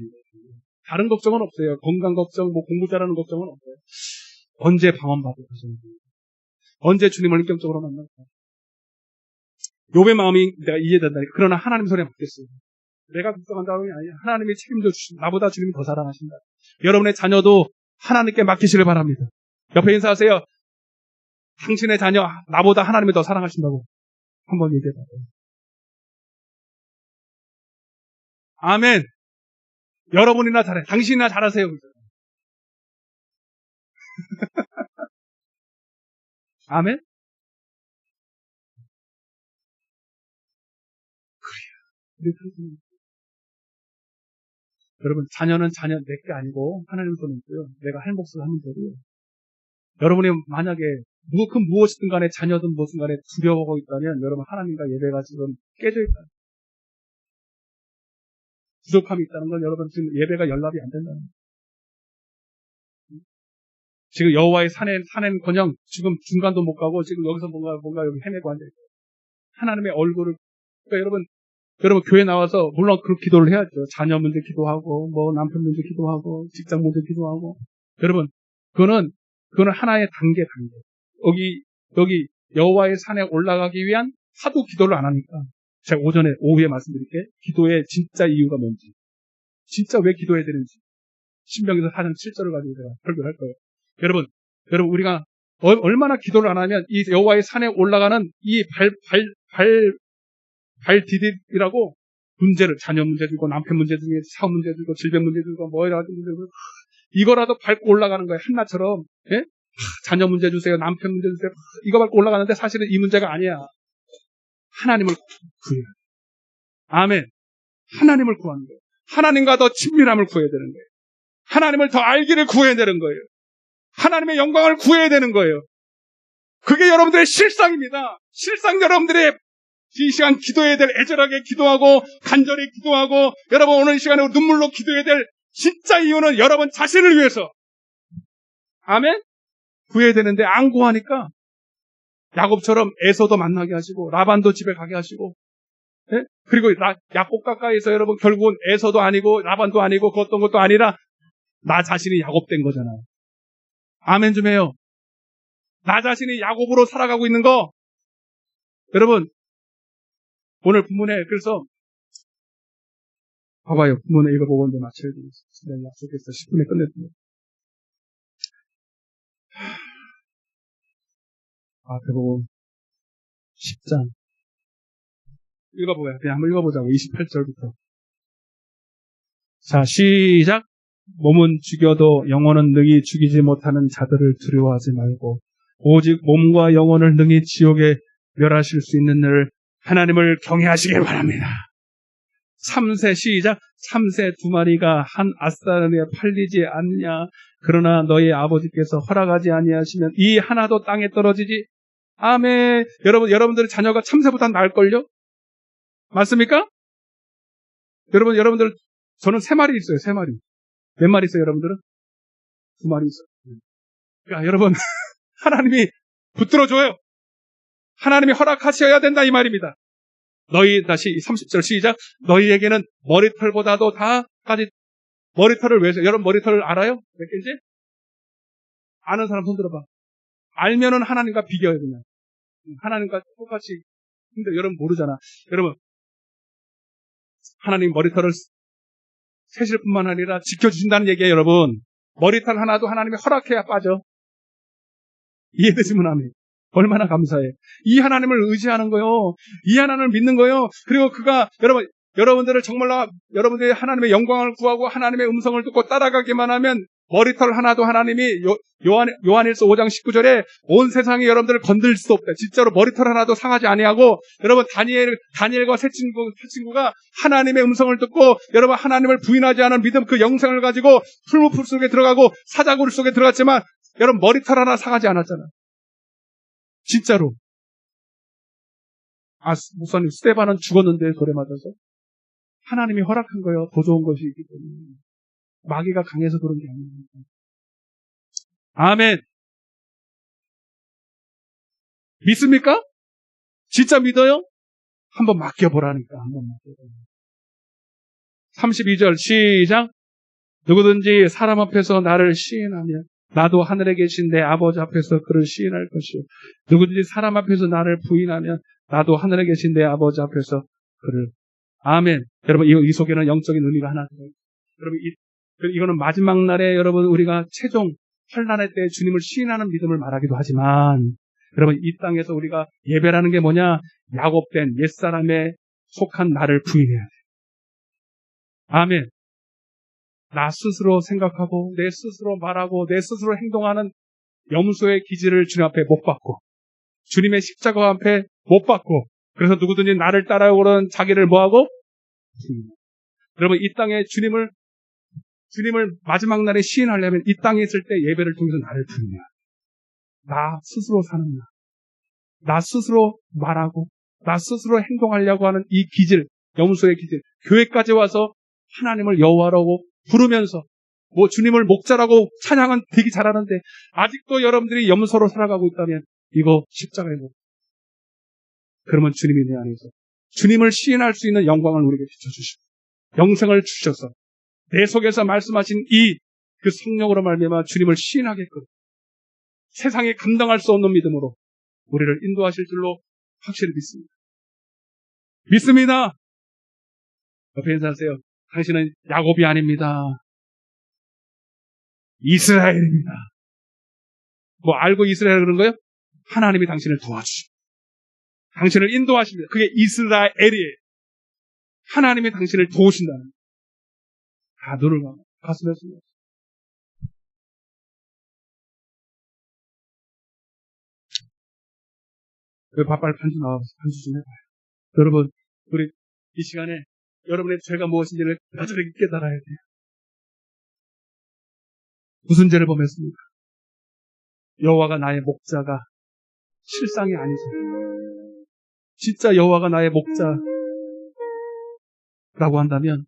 다른 걱정은 없어요. 건강 걱정, 뭐 공부 잘하는 걱정은 없어요. 언제 방언받을 것인지, 언제 주님을 인격적으로 만날까. 욥의 마음이 내가 이해된다니까. 그러나 하나님 손에 맡겼어요. 내가 걱정한다는 게 아니야. 하나님이 책임져 주신다. 나보다 주님이 더 사랑하신다. 여러분의 자녀도 하나님께 맡기시길 바랍니다. 옆에 인사하세요. 당신의 자녀 나보다 하나님이 더 사랑하신다고 한번 얘기해봐요. 아멘. 여러분이나 잘해. 당신이나 잘하세요. 아멘. 그래요. 여러분 자녀는 자녀 내게 아니고 하나님 손에 있고요. 내가 할 몫을 하면 되고요. 여러분이 만약에 그 무엇이든 간에 자녀든 무엇이든 간에 두려워하고 있다면 여러분 하나님과 예배가 지금 깨져 있다. 부족함이 있다는 건 여러분 지금 예배가 연락이 안 된다는 거예요. 지금 여호와의 산에는커녕 지금 중간도 못 가고 지금 여기서 뭔가 여기 헤매고 앉아있어요. 하나님의 얼굴을 그러니까 여러분 교회 나와서 물론 그 기도를 해야죠. 자녀 문제 기도하고 뭐 남편 문제 기도하고 직장 문제 기도하고 여러분 그거는 하나의 단계 여기 여호와의 산에 올라가기 위한 하도 기도를 안 하니까 제가 오후에 말씀드릴게. 기도의 진짜 이유가 뭔지 진짜 왜 기도해야 되는지 신명기서 4장 7절을 가지고 제가 설교할 거예요. 여러분 우리가 얼마나 기도를 안 하면 이 여호와의 산에 올라가는 이 발 디딜이라고 문제를 자녀 문제 들고 남편 문제 들고 사업 문제 들고 질병 문제 들고 뭐 이런 문제 들고 이거라도 밟고 올라가는 거예요. 한나처럼 예? 자녀 문제 주세요. 남편 문제 주세요. 이거 밟고 올라가는데 사실은 이 문제가 아니야. 하나님을 구해야 돼. 아멘. 하나님을 구하는 거예요. 하나님과 더 친밀함을 구해야 되는 거예요. 하나님을 더 알기를 구해야 되는 거예요. 하나님의 영광을 구해야 되는 거예요. 그게 여러분들의 실상입니다. 실상 여러분들의 이 시간 기도해야 될 애절하게 기도하고 간절히 기도하고 여러분 오늘 이 시간에 눈물로 기도해야 될 진짜 이유는 여러분 자신을 위해서 아멘? 구해야 되는데 안 구하니까 야곱처럼 에서도 만나게 하시고 라반도 집에 가게 하시고 예? 그리고 야곱 가까이서 여러분 결국은 에서도 아니고 라반도 아니고 그것도 것도 아니라 나 자신이 야곱 된 거잖아요. 아멘 좀 해요. 나 자신이 야곱으로 살아가고 있는 거 여러분 오늘 본문에 그래서 봐봐요. 본문에 읽어보고 이제 마쳐야 되겠습니다. 내가 약속했어. 10분에 끝냈습니다. 앞에 10장 읽어보아요. 그냥 한번 읽어보자고. 28절부터 자 시작. 몸은 죽여도 영혼은 능히 죽이지 못하는 자들을 두려워하지 말고 오직 몸과 영혼을 능히 지옥에 멸하실 수 있는 늘 하나님을 경외하시길 바랍니다. 참새 시작. 참새 2마리가 한 아스타르에 팔리지 않냐. 그러나 너희 아버지께서 허락하지 아니하시면 이 하나도 땅에 떨어지지. 아멘. 여러분들의 자녀가 참새보다 나을걸요? 맞습니까? 여러분들 저는 3마리 있어요. 3마리. 몇 마리 있어요, 여러분들은? 2마리 있어요. 그러니까 여러분 하나님이 붙들어줘요. 하나님이 허락하셔야 된다 이 말입니다. 너희 다시 30절 시작. 너희에게는 머리털보다도 다까지 머리털을 왜 여러분 머리털을 알아요? 몇 개인지? 아는 사람 손 들어봐. 알면은 하나님과 비교해요 그냥. 하나님과 똑같이. 근데 여러분 모르잖아. 여러분 하나님 머리털을 세실 뿐만 아니라 지켜주신다는 얘기예요 여러분. 머리털 하나도 하나님이 허락해야 빠져. 이해되시면 아멘. 얼마나 감사해. 이 하나님을 의지하는 거요. 이 하나님을 믿는 거요. 그리고 그가 여러분들을 정말로 여러분들이 하나님의 영광을 구하고 하나님의 음성을 듣고 따라가기만 하면 머리털 하나도 하나님이 요한일서 5장 19절에 온 세상에 여러분들을 건들 수 없다. 진짜로 머리털 하나도 상하지 아니하고 여러분 다니엘과 세 친구가 하나님의 음성을 듣고 여러분 하나님을 부인하지 않은 믿음 그 영생을 가지고 풀무풀 속에 들어가고 사자굴 속에 들어갔지만 여러분 머리털 하나 상하지 않았잖아. 진짜로. 목사님 스데반은 죽었는데 돌에 맞아서 하나님이 허락한 거예요. 더 좋은 것이 있기 때문에. 마귀가 강해서 그런 게 아닙니다. 아멘. 믿습니까? 진짜 믿어요? 한번 맡겨보라니까. 한번 맡겨보라. 32절 시작. 누구든지 사람 앞에서 나를 시인하면 나도 하늘에 계신 내 아버지 앞에서 그를 시인할 것이요. 누구든지 사람 앞에서 나를 부인하면 나도 하늘에 계신 내 아버지 앞에서 그를. 아멘. 여러분 이 속에는 영적인 의미가 하나 들어요. 여러분 이거는 마지막 날에 여러분 우리가 최종 환난의 때 주님을 시인하는 믿음을 말하기도 하지만 여러분 이 땅에서 우리가 예배라는 게 뭐냐? 야곱된 옛사람에 속한 나를 부인해야 돼요. 아멘. 나 스스로 생각하고 내 스스로 말하고 내 스스로 행동하는 염소의 기질을 주님 앞에 못 받고 주님의 십자가 앞에 못 받고 그래서 누구든지 나를 따라오는 자기를 뭐하고? 여러분 이 땅에 주님을 마지막 날에 시인하려면 이 땅에 있을 때 예배를 통해서 나를 부인해야 돼. 나 스스로 사는 나 스스로 말하고 나 스스로 행동하려고 하는 이 기질, 염소의 기질. 교회까지 와서 하나님을 여호와라고 부르면서 뭐 주님을 목자라고 찬양은 되게 잘하는데 아직도 여러분들이 염소로 살아가고 있다면 이거 십자가에 못. 그러면 주님이 내 안에서 주님을 시인할 수 있는 영광을 우리에게 비춰주시고 영생을 주셔서 내 속에서 말씀하신 그 성령으로 말미암아 주님을 시인하게끔 세상에 감당할 수 없는 믿음으로 우리를 인도하실 줄로 확실히 믿습니다. 믿습니다. 옆에 인사하세요. 당신은 야곱이 아닙니다. 이스라엘입니다. 뭐 알고 이스라엘 그런 거예요? 하나님이 당신을 도와주십니다. 당신을 인도하십니다. 그게 이스라엘이에요. 하나님이 당신을 도우신다는 다 눈을 가슴에 씁니다. 왜 밥발 반주 나와서 반주 좀 해봐요. 여러분, 우리 이 시간에 여러분의 죄가 무엇인지를 나중에 깨달아야 돼요. 무슨 죄를 범했습니까? 여호와가 나의 목자가 실상이 아니죠. 진짜 여호와가 나의 목자라고 한다면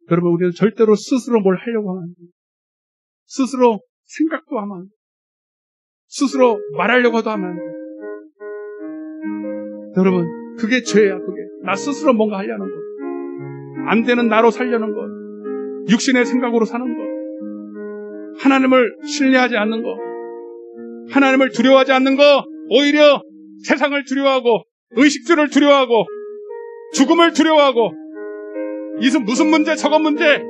여러분 우리는 절대로 스스로 뭘 하려고 하면 안 돼요. 스스로 생각도 하면 안 돼요. 스스로 말하려고도 하면 안 돼요. 여러분 그게 죄야. 그게 나 스스로 뭔가 하려는 거. 안 되는 나로 살려는 것, 육신의 생각으로 사는 것, 하나님을 신뢰하지 않는 것, 하나님을 두려워하지 않는 것, 오히려 세상을 두려워하고 의식주를 두려워하고 죽음을 두려워하고 무슨 문제 저건 문제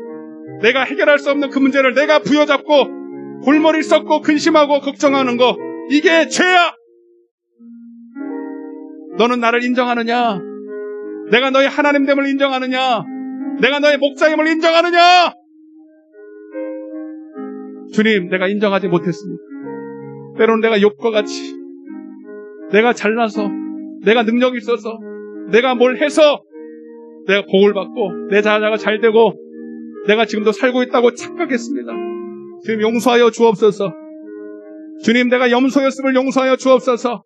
내가 해결할 수 없는 그 문제를 내가 부여잡고 골머리 썩고 근심하고 걱정하는 거 이게 죄야. 너는 나를 인정하느냐? 내가 너의 하나님됨을 인정하느냐? 내가 너의 목자임을 인정하느냐? 주님, 내가 인정하지 못했습니다. 때로는 내가 욕과 같이 내가 잘나서 내가 능력이 있어서 내가 뭘 해서 내가 복을 받고 내 자녀가 잘 되고 내가 지금도 살고 있다고 착각했습니다. 주님 용서하여 주옵소서. 주님 내가 염소였음을 용서하여 주옵소서.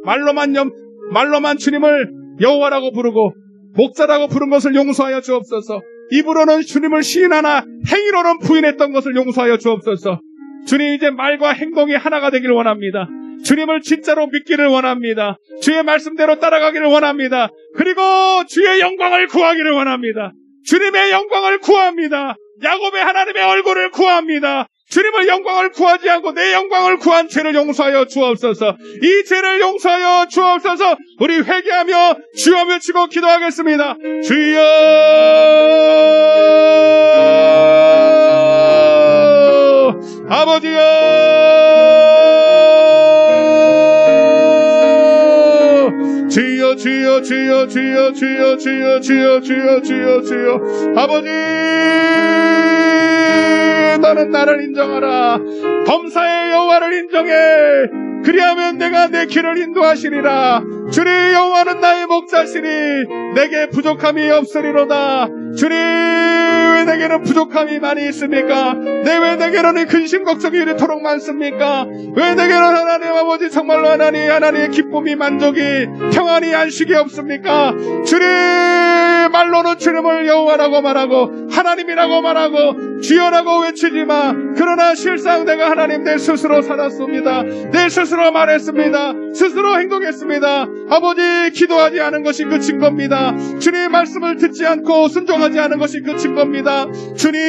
말로만 주님을 여호와라고 부르고 목자라고 부른 것을 용서하여 주옵소서. 입으로는 주님을 시인하나 행위로는 부인했던 것을 용서하여 주옵소서. 주님 이제 말과 행동이 하나가 되기를 원합니다. 주님을 진짜로 믿기를 원합니다. 주의 말씀대로 따라가기를 원합니다. 그리고 주의 영광을 구하기를 원합니다. 주님의 영광을 구합니다. 야곱의 하나님의 얼굴을 구합니다. 주님의 영광을 구하지 않고 내 영광을 구한 죄를 용서하여 주옵소서. 이 죄를 용서하여 주옵소서. 우리 회개하며 주여 외치고 기도하겠습니다. 주여 아버지여 주여 주여 주여 주여 주여 주여 주여 주여 주여 주여 아버지 너는 나를 인정하라. 범사의 여호와를 인정해. 그리하면 내가 내 길을 인도하시리라. 주님 여호와는 나의 목자시니 내게 부족함이 없으리로다. 주님 왜 내게는 부족함이 많이 있습니까? 왜 내게는 근심 걱정이 이토록 많습니까? 왜 내게는 하나님 아버지 정말로 하나님의 기쁨이 만족이 평안이 안식이 없습니까? 주님 말로는 주님을 여호와라고 말하고 하나님이라고 말하고 주여라고 외치지만 그러나 실상 내가 하나님 내 스스로 살았습니다. 내 스스로 말했습니다. 스스로 행동했습니다. 아버지 기도하지 않은 것이 끝인 겁니다. 주님 말씀을 듣지 않고 순종하지 않은 것이 끝인 겁니다. 주님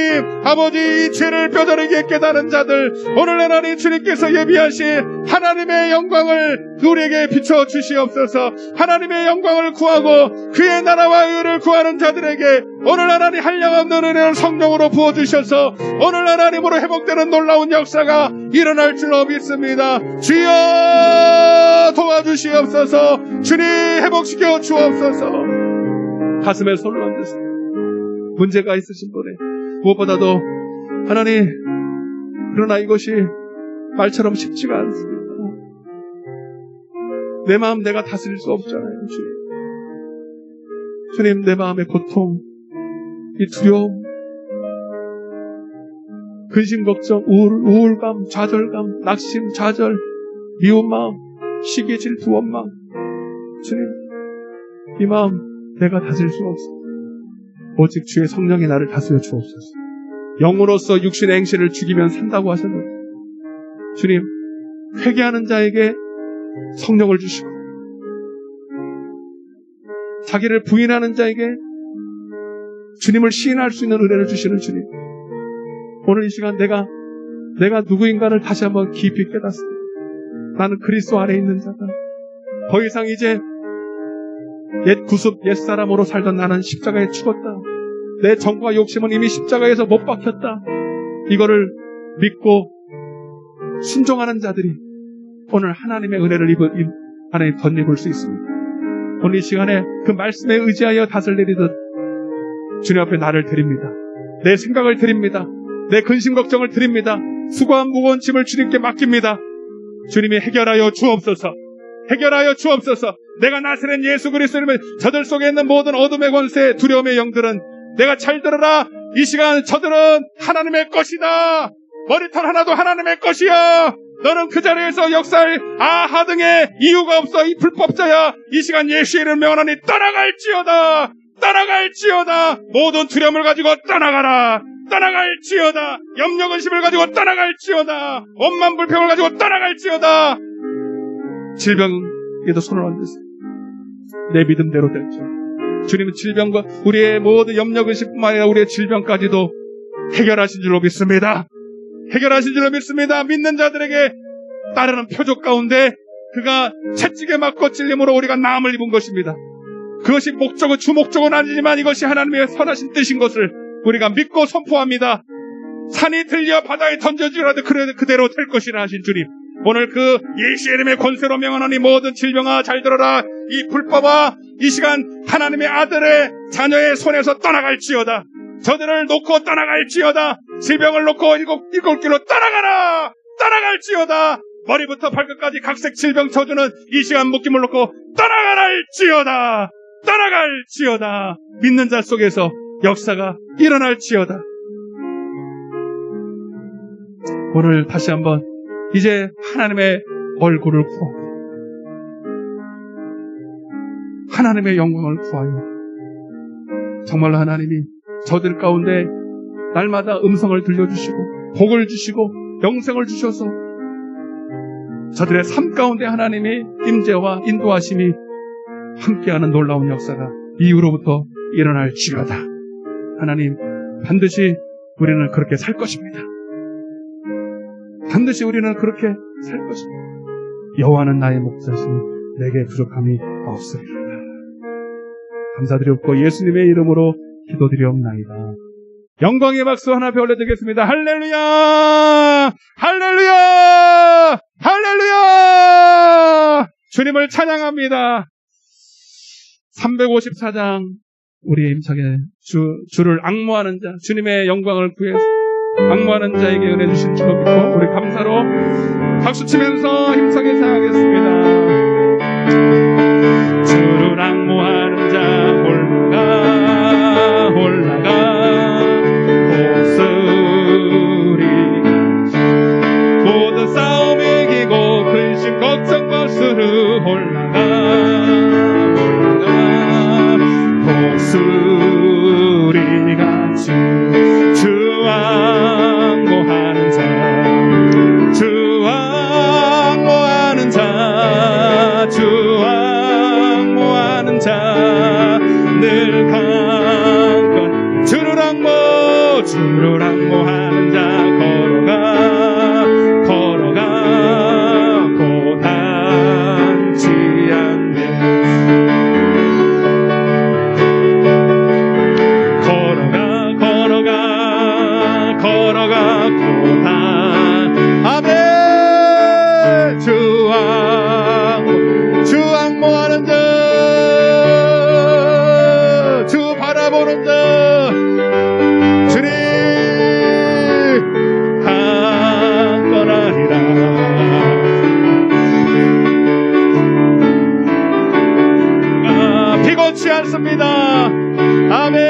아버지 이 죄를 뼈저리게 깨달은 자들 오늘 하나님 주님께서 예비하신 하나님의 영광을 우리에게 비춰 주시옵소서. 하나님의 영광을 구하고 그의 나라와 의를 구하는 자들에게 오늘 하나님 한량없는 은혜를 성령으로 부어주셔서 오늘 하나님으로 회복되는 놀라운 역사가 일어날 줄로 믿습니다. 주여 도와주시옵소서. 주님 회복시켜 주옵소서. 가슴에 손을 얹으세요. 문제가 있으신 분에 무엇보다도 하나님 그러나 이것이 말처럼 쉽지가 않습니다. 내 마음 내가 다스릴 수 없잖아요. 주님 내 마음의 고통 이 두려움 근심 걱정 우울감 좌절감 낙심 좌절 미운 마음 시기 질투 원망 주님 이 마음 내가 다스릴 수가 없습니다. 오직 주의 성령이 나를 다스려 주옵소서. 영으로서 육신의 행실을 죽이면 산다고 하셨는데 주님 회개하는 자에게 성령을 주시고 자기를 부인하는 자에게 주님을 시인할 수 있는 은혜를 주시는 주님 오늘 이 시간 내가 누구인가를 다시 한번 깊이 깨닫습니다. 나는 그리스도 안에 있는 자다. 더 이상 이제 옛 구습 옛사람으로 살던 나는 십자가에 죽었다. 내 정과 욕심은 이미 십자가에서 못 박혔다. 이거를 믿고 순종하는 자들이 오늘 하나님의 은혜를 하나님 덧입을 수 있습니다. 오늘 이 시간에 그 말씀에 의지하여 닷을 내리듯 주님 앞에 나를 드립니다. 내 생각을 드립니다. 내 근심 걱정을 드립니다. 수고한 무거운 짐을 주님께 맡깁니다. 주님이 해결하여 주옵소서. 해결하여 주옵소서. 내가 나서는 예수 그리스도님의 저들 속에 있는 모든 어둠의 권세 두려움의 영들은 내가 잘 들어라. 이 시간 저들은 하나님의 것이다. 머리털 하나도 하나님의 것이야. 너는 그 자리에서 역사할 아하 등의 이유가 없어. 이 불법자야. 이 시간 예수의 이름을 명하노니 떠나갈지어다. 떠나갈지어다. 모든 두려움을 가지고 떠나가라. 떠나갈지어다. 염려 근심을 가지고 떠나갈지어다. 원만 불평을 가지고 떠나갈지어다. 질병에도 손을 얹으세요. 내 믿음대로 될지. 주님은 질병과 우리의 모든 염려 근심뿐만 아니라 우리의 질병까지도 해결하신 줄로 믿습니다. 해결하신 줄로 믿습니다. 믿는 자들에게 따르는 표적 가운데 그가 채찍에 맞고 찔림으로 우리가 나음을 입은 것입니다. 그것이 목적은 주목적은 아니지만 이것이 하나님의 선하신 뜻인 것을 우리가 믿고 선포합니다. 산이 들려 바다에 던져지라도 그대로 될 것이라 하신 주님, 오늘 그 예수의 이름의 권세로 명하노니 모든 질병아 잘 들어라. 이 불법아 이 시간 하나님의 아들의 자녀의 손에서 떠나갈지어다. 저들을 놓고 떠나갈지어다. 질병을 놓고 일곱 길로 떠나가라. 떠나갈지어다. 머리부터 발끝까지 각색 질병 저주는 이 시간 묶임을 놓고 떠나가랄지어다. 떠나갈지어다. 믿는 자 속에서 역사가 일어날지어다. 오늘 다시 한번 이제 하나님의 얼굴을 구하고 하나님의 영광을 구하여 정말로 하나님이 저들 가운데 날마다 음성을 들려주시고 복을 주시고 영생을 주셔서 저들의 삶 가운데 하나님의 임재와 인도하심이 함께하는 놀라운 역사가 이후로부터 일어날지어다. 하나님, 반드시 우리는 그렇게 살 것입니다. 반드시 우리는 그렇게 살 것입니다. 여호와는 나의 목자시니 내게 부족함이 없으리라. 감사드렸고 예수님의 이름으로 기도드리옵나이다. 영광의 박수 하나 올려드리겠습니다. 할렐루야! 할렐루야! 할렐루야! 주님을 찬양합니다. 354장 우리의 힘차게 주를 앙모하는 자, 주님의 영광을 구해서 앙모하는 자에게 은혜 주신 줄로 믿고 우리 감사로 박수치면서 힘차게 찬양하겠습니다. 주를 앙모하는 자 올라가 고스리 모든 싸움 이기고 근심 걱정 벗으러 올라가 고스리가 주 앙모하는 자 주 앙모하는 자 주 앙모하는 자 늘 강건 주를 앙모하는 자 걸어가 고단치 않네 걸어가 고단 아멘 주 앙모하는 자 주 바라보는 자 주님 강건하리라. 피곤치 않습니다. 아멘.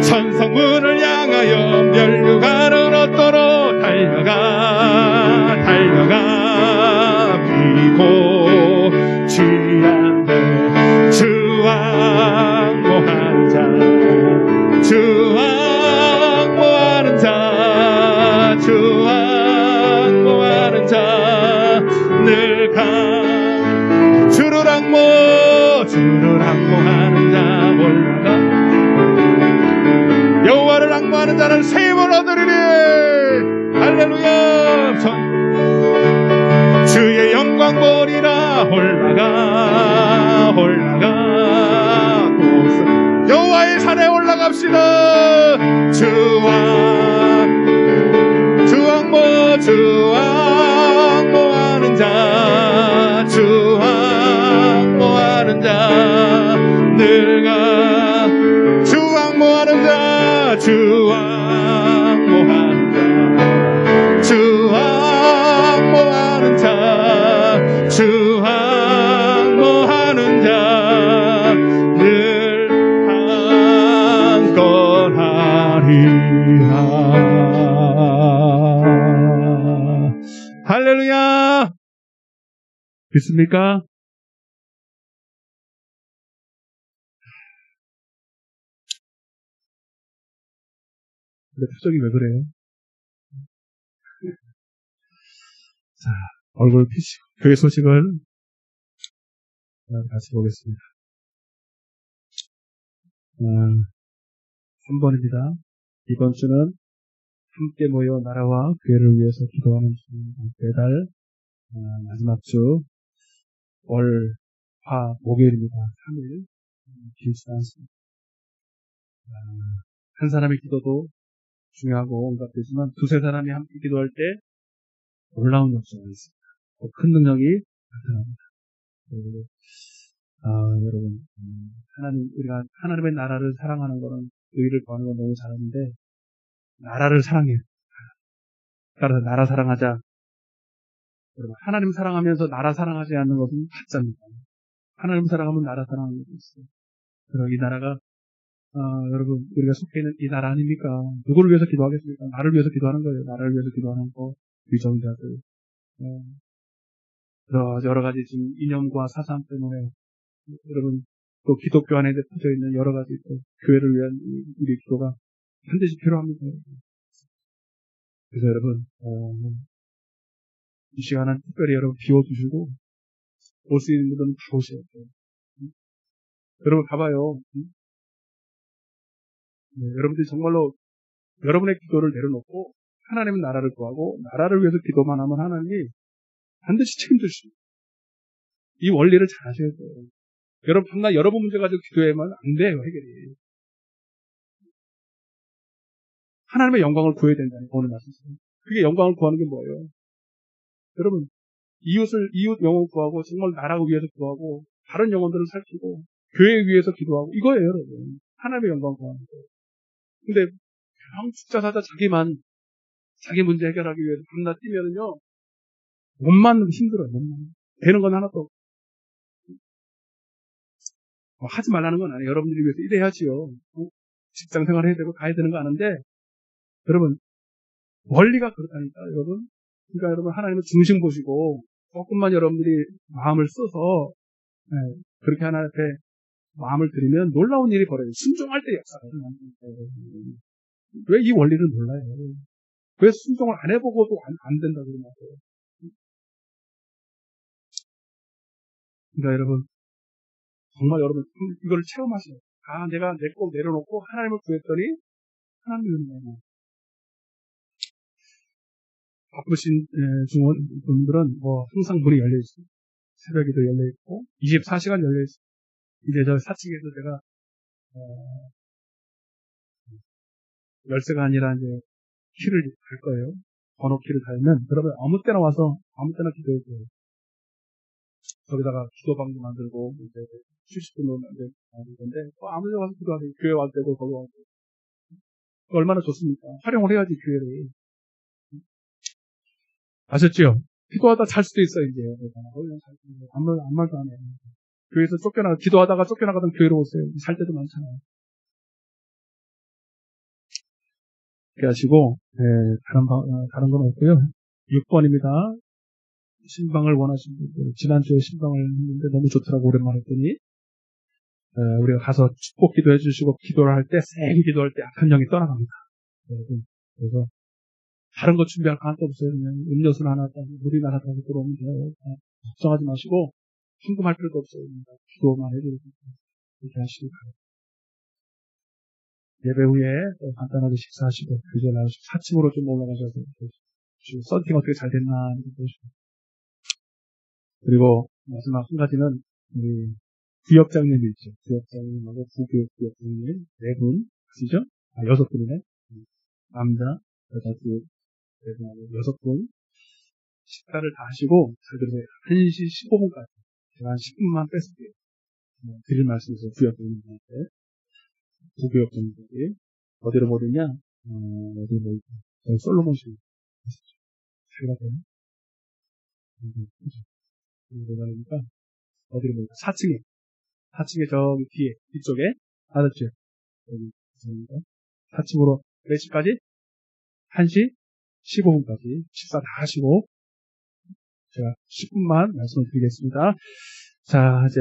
천성문을 향하여 멸류관을 얻도록 달려가 피곤치 않네 주 앙모하는 자 주 앙모하는 자 주 앙모하는 자 늘 주를 앙모하는 자 올라가 여호와를 앙모하는 자는 새 힘을 얻으리니 할렐루야. 주의 영광 보리라 올라가 여호와의 산에 올라갑시다. 주 앙모하는 자 주 앙모하는 자 늘가 주 앙모하는 자 주 앙모하는 자 주 앙모하는 자 주 앙모하는 자 늘 강건하리라. 할렐루야. 믿습니까? 근데 표정이 왜 그래요? 자, 얼굴 피시고 교회 소식을 같이 보겠습니다. 3번입니다. 이번 주는 함께 모여 나라와 교회를 위해서 기도하는 주입니다. 매달 마지막 주 월, 화, 목요일입니다. 3일 길지 않습니다. 한 사람의 기도도 중요하고 응답되지만 두세 사람이 함께 기도할 때 놀라운 역사가 있습니다. 큰 능력이 나타납니다. 그리고 여러분 우리가 하나님의 나라를 사랑하는 거는 의를 구하는 건 너무 잘하는데 나라를 사랑해요. 따라서 나라 사랑하자. 여러분 하나님 사랑하면서 나라 사랑하지 않는 것은 가짜입니다. 하나님 사랑하면 나라 사랑하는 것도 있어요. 그리고 이 나라가 여러분 우리가 속해 있는 이 나라 아닙니까? 누구를 위해서 기도하겠습니까? 나를 위해서 기도하는 거예요. 나를 위해서 기도하는 거, 위정자들. 여러 가지 지금 이념과 사상 때문에 여러분 또 기독교 안에 퍼져 있는 여러 가지 또 교회를 위한 우리 기도가 반드시 필요합니다. 그래서 여러분 이 시간은 특별히 여러분 비워두시고 올 수 있는 분들은 다 오셔야 돼요. 여러분 가봐요. 여러분들이 정말로 여러분의 기도를 내려놓고 하나님의 나라를 구하고 나라를 위해서 기도만 하면 하나님이 반드시 책임지십니다. 이 원리를 잘 하셔야 돼요. 여러분 밤낮 여러분 문제 가지고 기도하면 안 돼요. 해결이. 하나님의 영광을 구해야 된다는 오늘 말씀이세요. 그게 영광을 구하는 게 뭐예요? 여러분 이웃 영혼 구하고 정말 나라를 위해서 구하고 다른 영혼들을 살피고 교회 위해서 기도하고 이거예요. 여러분 하나님의 영광 구하는 거예요. 근데 그냥 죽자 사자 자기 문제 해결하기 위해서 밤낮 뛰면은요 몸만 힘들어요. 몸만 되는 건 하나도 없고 하지 말라는 건 아니에요. 여러분들이 위해서 일해야지요. 직장 생활 해야 되고 가야 되는 거 아는데 여러분 원리가 그렇다니까 여러분. 그러니까 여러분 하나님은 중심 보시고 조금만 여러분들이 마음을 써서 그렇게 하나님 앞에 마음을 드리면 놀라운 일이 벌어져요. 순종할 때 역사가 일어나요. 왜 이 원리를 몰라요? 왜 순종을 안 해보고도 안 된다고 그러냐고요. 그러니까 여러분 정말 여러분 이걸 체험하세요. 내가 내 거 내려놓고 하나님을 구했더니 하나님이 은혜예요. 바쁘신 중원분들은 항상 문이 열려 있어요. 새벽에도 열려 있고 24시간 열려 있어요. 이제 저 사측에서 제가 열쇠가 아니라 이제 키를 달 거예요. 번호 키를 달면 여러분 아무 때나 와서 아무 때나 기도해 줘요. 거기다가 기도방도 만들고 이제 70분도 만들는데 아무 데 와서 기도하세요. 교회 와도 되고 거기 와도 되고 얼마나 좋습니까? 활용을 해야지 교회를. 아셨죠? 기도하다 잘 수도 있어요, 이제. 아무 말도 안 해요. 교회에서 기도하다가 쫓겨나가던 교회로 오세요. 살 때도 많잖아요. 그렇게 하시고, 다른 건 없고요. 6번입니다. 신방을 원하시는 분들. 지난주에 신방을 했는데 너무 좋더라고, 오랜만에 했더니. 우리가 가서 축복 기도해 주시고, 기도를 할 때, 세게 기도할 때 악한 영이 떠나갑니다. 그래서, 다른 거 준비할 거 하나도 없어요. 그냥 음료수나 하나 따고 물이나 하나 따고 들어오면 돼요. 걱정하지 마시고 궁금할 필요도 없어요. 기도만 해주세요. 이렇게 하시고 예배 후에 간단하게 식사하시고 교제를 하시고 4층으로 좀 올라가셔서 썬팅 어떻게 잘 됐나 보시고 그리고 마지막 한 가지는 우리 구역장님이 있죠. 구역장님하고 부구역장님 4분 아시죠? 6분이네. 남자 여자 6분 식사를 다 하시고 잘 들으세요. 1시 15분까지 제가 한 10분만 뺐을게요. 드릴 말씀이 있어요. 구역장님한테 부구역장님들이 어디로 모르냐? 어디로 모르냐? 저희 솔로몬실 제가 돼요. 그러니까 어디로 모르냐? 4층에 저기 뒤에 뒤쪽에 알았죠? 여기 4층으로 몇 시까지? 1시 15분까지 식사 다 하시고 제가 10분만 말씀을 드리겠습니다. 자, 이제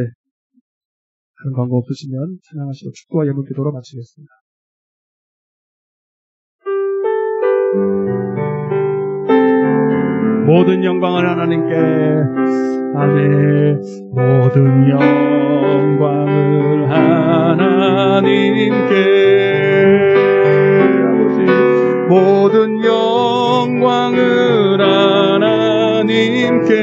다른 광고 없으시면 찬양하시고 축도와 예물 기도로 마치겠습니다. 모든 영광을 하나님께 아멘. 모든 영광을 하나님께 모든 영광을 하나님께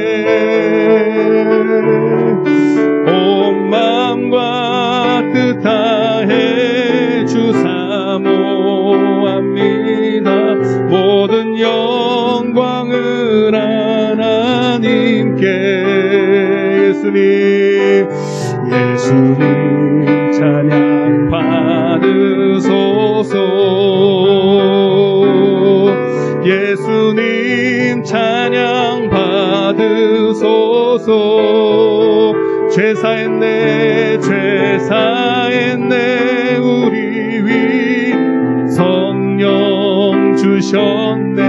온 마음과 뜻 다해 주사 모합니다. 모든 영광을 하나님께 예수님 찬양 받으소서. 예수님 찬양 받으소서. 죄사했네 죄사했네 우리 위 성령 주셨네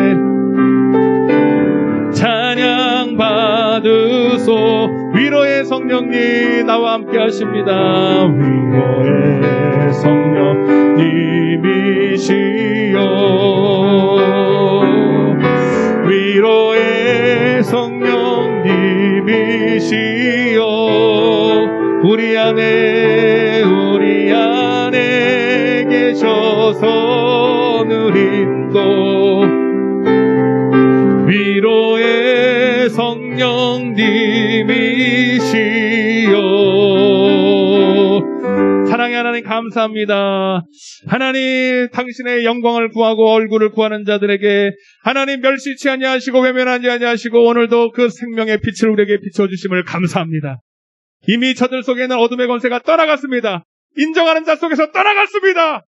찬양 받으소 위로의 성령님 나와 함께 하십니다. 위로의 성령님이시여 위로의 성령님이시여 우리 안에 계셔서 누린도 위로의 성령님이시여 사랑의 하나님 감사합니다. 하나님 당신의 영광을 구하고 얼굴을 구하는 자들에게 하나님 멸시치 아니하시고 외면하지 아니하시고 오늘도 그 생명의 빛을 우리에게 비춰주심을 감사합니다. 이미 저들 속에는 어둠의 권세가 떠나갔습니다. 인정하는 자 속에서 떠나갔습니다.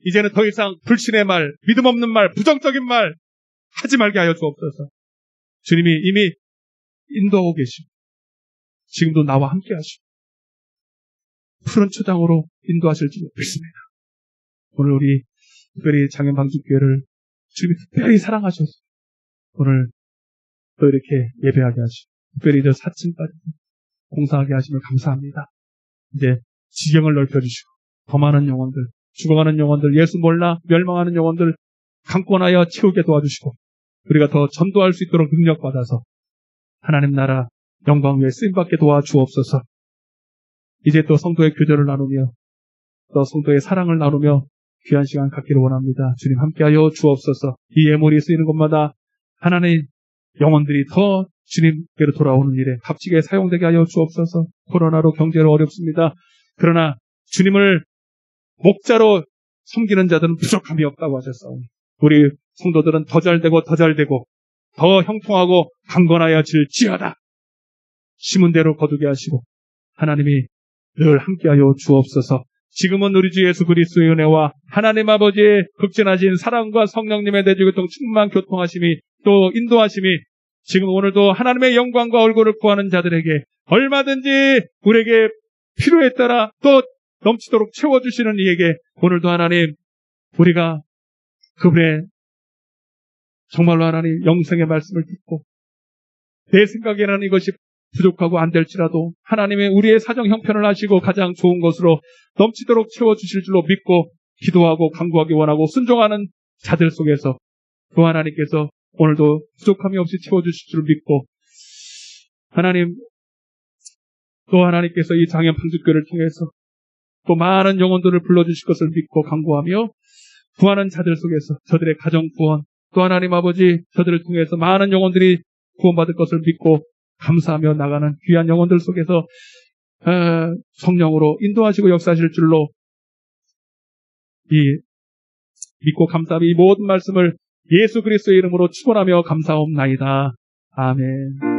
이제는 더 이상 불신의 말, 믿음 없는 말, 부정적인 말 하지 말게 하여 주옵소서. 주님이 이미 인도하고 계시고 지금도 나와 함께 하시고 푸른 초장으로 인도하실 줄 믿습니다. 오늘 우리 특별히 장현방주교회를 주님이 특별히 사랑하셔서 오늘 또 이렇게 예배하게 하시고 특별히 저 4층까지 공사하게 하시면 감사합니다. 이제 지경을 넓혀주시고 더 많은 영혼들, 죽어가는 영혼들, 예수 몰라 멸망하는 영혼들 강권하여 채우게 도와주시고 우리가 더 전도할 수 있도록 능력받아서 하나님 나라 영광 위에 쓰임받게 도와주옵소서. 이제 또 성도의 교제를 나누며 또 성도의 사랑을 나누며 귀한 시간 갖기를 원합니다. 주님 함께하여 주옵소서. 이 예물이 쓰이는 곳마다 하나님 영혼들이 더 주님께로 돌아오는 일에 값지게 사용되게 하여 주옵소서. 코로나로 경제로 어렵습니다. 그러나 주님을 목자로 섬기는 자들은 부족함이 없다고 하셨사오니 우리 성도들은 더 잘되고 더 잘되고 더 형통하고 강건하여 질지어다. 심은 대로 거두게 하시고 하나님이 늘 함께하여 주옵소서. 지금은 우리 주 예수 그리스도의 은혜와 하나님 아버지의 극진하신 사랑과 성령님의 대주교통 충만 교통하심이 또 인도하심이 지금 오늘도 하나님의 영광과 얼굴을 구하는 자들에게 얼마든지 우리에게 필요에 따라 또 넘치도록 채워주시는 이에게 오늘도 하나님 우리가 그분의 정말로 하나님 영생의 말씀을 듣고 내 생각에는 이것이 부족하고 안 될지라도 하나님의 우리의 사정 형편을 하시고 가장 좋은 것으로 넘치도록 채워주실 줄로 믿고 기도하고 간구하기 원하고 순종하는 자들 속에서 또 하나님께서 오늘도 부족함이 없이 채워주실 줄 믿고 하나님 또 하나님께서 이 장현 방주교를 통해서 또 많은 영혼들을 불러주실 것을 믿고 간구하며 구하는 자들 속에서 저들의 가정 구원 또 하나님 아버지 저들을 통해서 많은 영혼들이 구원받을 것을 믿고 감사하며 나가는 귀한 영혼들 속에서 성령으로 인도하시고 역사하실 줄로 이 믿고 감사하며 이 모든 말씀을 예수 그리스도의 이름으로 축원하며 감사옵나이다. 아멘.